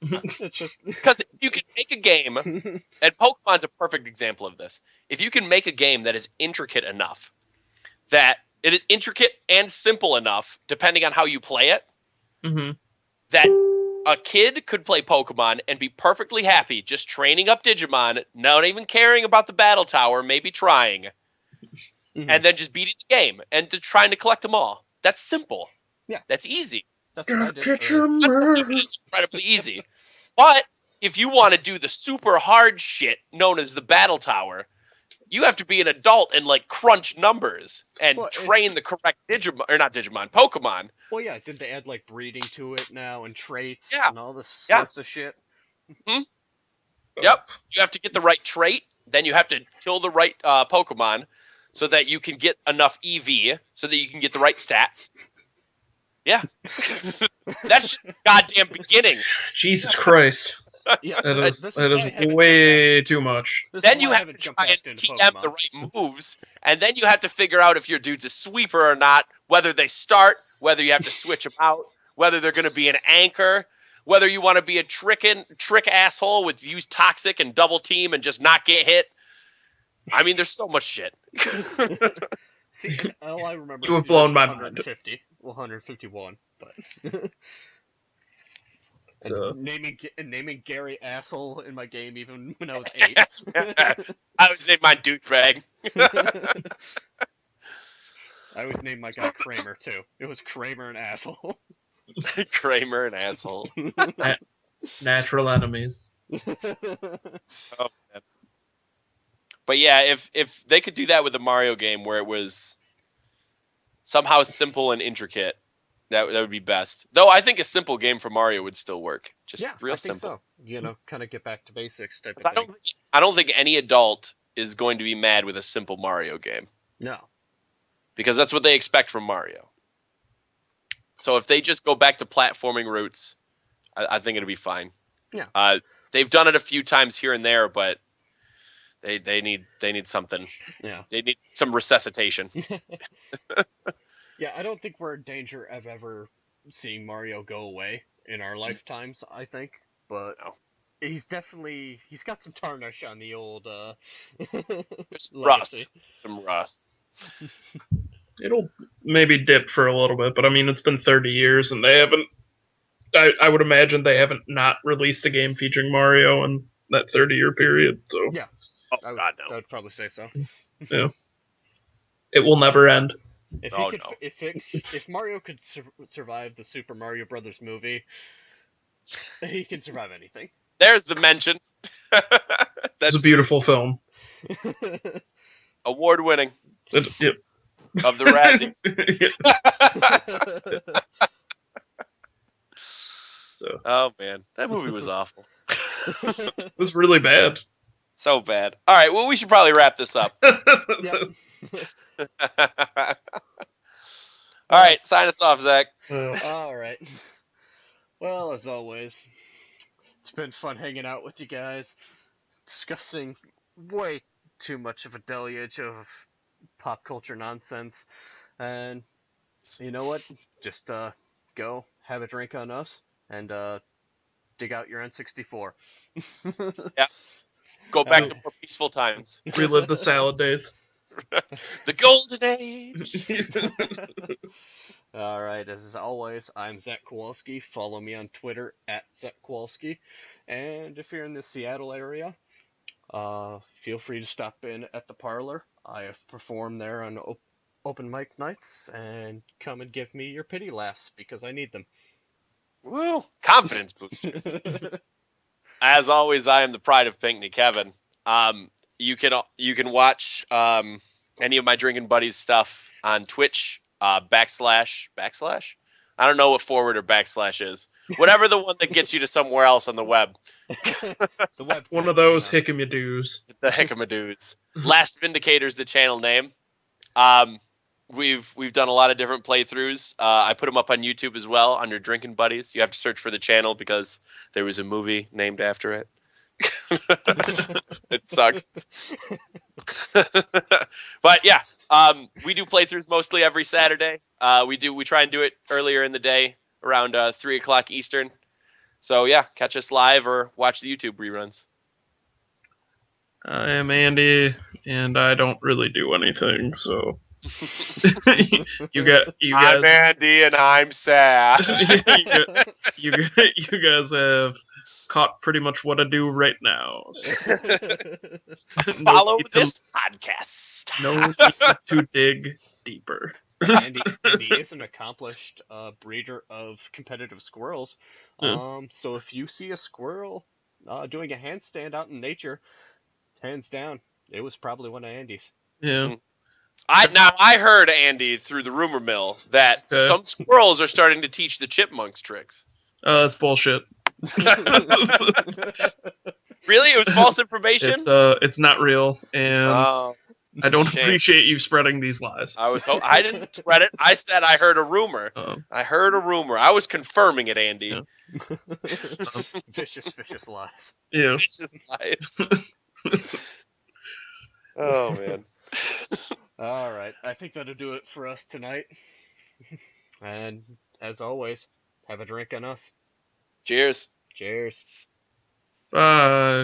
It's just because if you can make a game, and Pokemon's a perfect example of this. If you can make a game that is intricate enough, that it is intricate and simple enough, depending on how you play it, that a kid could play Pokemon and be perfectly happy just training up Digimon, not even caring about the battle tower, maybe trying, and then just beating the game and trying to collect them all. That's simple. Yeah. That's easy. That's what I did. It's incredibly easy. But if you want to do the super hard shit known as the battle tower, you have to be an adult and like crunch numbers and train the correct Pokemon. Well, yeah, did they add like breeding to it now and traits and all this sorts of shit? Mm-hmm. Yep. You have to get the right trait, then you have to kill the right Pokemon so that you can get enough EV, so that you can get the right stats. Yeah. That's just the goddamn beginning. Jesus Christ. Yeah, that is way too much. Then you have to try and TM the right moves, and then you have to figure out if your dude's a sweeper or not, whether they start, whether you have to switch them out, whether they're going to be an anchor, whether you want to be a trick asshole with use toxic and double team and just not get hit. I mean, there's so much shit. See, all I remember You is have the blown original my mind. 151, but So and naming Gary asshole in my game even when I was 8. I always named mine douchebag. I always named my guy Kramer too. It was Kramer an asshole. Kramer, an asshole. natural enemies. Oh, man. But yeah, if they could do that with a Mario game where it was somehow simple and intricate, that would be best. Though I think a simple game for Mario would still work. Just Yeah, real I think simple. so. You know, kind of get back to basics type of I thing. don't think any adult is going to be mad with a simple Mario game No. because that's what they expect from Mario. So if they just go back to platforming roots, I think it'll be fine. Yeah. They've done it a few times here and there, but they need something. Yeah. They need some resuscitation. Yeah, I don't think we're in danger of ever seeing Mario go away in our lifetimes, I think. But No. he's got some tarnish on the old Just legacy. some rust. It'll maybe dip for a little bit, but I mean, it's been 30 years and they haven't. I would imagine they haven't not released a game featuring Mario in that 30-year period. So Yeah. Oh I God, no. would probably say so. yeah, it will never end. If Oh, he could, no. if Mario could survive the Super Mario Brothers movie, he can survive anything. There's the mention. It's a beautiful film. Award winning Yep. of the Razzies. So Oh man, that movie was awful. it was really bad. So bad. All right, well we should probably wrap this up. Yep. All right, sign us off, Zach. All right. Well, as always, it's been fun hanging out with you guys, discussing way too much of a deluge of pop culture nonsense. And you know what? Just go have a drink on us and dig out your N64. Yeah. Go back to more peaceful times. Relive the salad days. The golden age. All right, as always, I'm Zack Kowalski. Follow me on Twitter at Zack Kowalski. And if you're in the Seattle area, feel free to stop in at the parlor. I have performed there on open mic nights, and come and give me your pity laughs because I need them. Woo! Confidence boosters. As always, I am the pride of Pinckney, Kevin. You can watch any of my drinking buddies stuff on Twitch. Backslash. I don't know what forward or backslash is. Whatever the one that gets you to somewhere else on the web. It's a web One thing, of those you know. hickamadoos. The Hickamadoos. Last Vindicator's the channel name. We've done a lot of different playthroughs. I put them up on YouTube as well under Drinking Buddies. You have to search for the channel because there was a movie named after it. It sucks. But yeah, we do playthroughs mostly every Saturday. We try and do it earlier in the day around 3:00 Eastern. So yeah, catch us live or watch the YouTube reruns. I am Andy, and I don't really do anything. So you guys, I'm Andy and I'm sad. you guys have caught pretty much what I do right now. So. Follow this podcast. No need to dig deeper. Andy is an accomplished breeder of competitive squirrels. So if you see a squirrel doing a handstand out in nature, hands down, it was probably one of Andy's. Yeah. I heard, Andy, through the rumor mill that some squirrels are starting to teach the chipmunks tricks. That's bullshit. Really? It was false information? It's not real, and I don't appreciate you spreading these lies. I didn't spread it. I said I heard a rumor. I heard a rumor. I was confirming it, Andy. Yeah. Vicious lies. Yeah. Vicious lies. Oh, man. All right. I think that'll do it for us tonight. And as always, have a drink on us. Cheers. Cheers. Bye.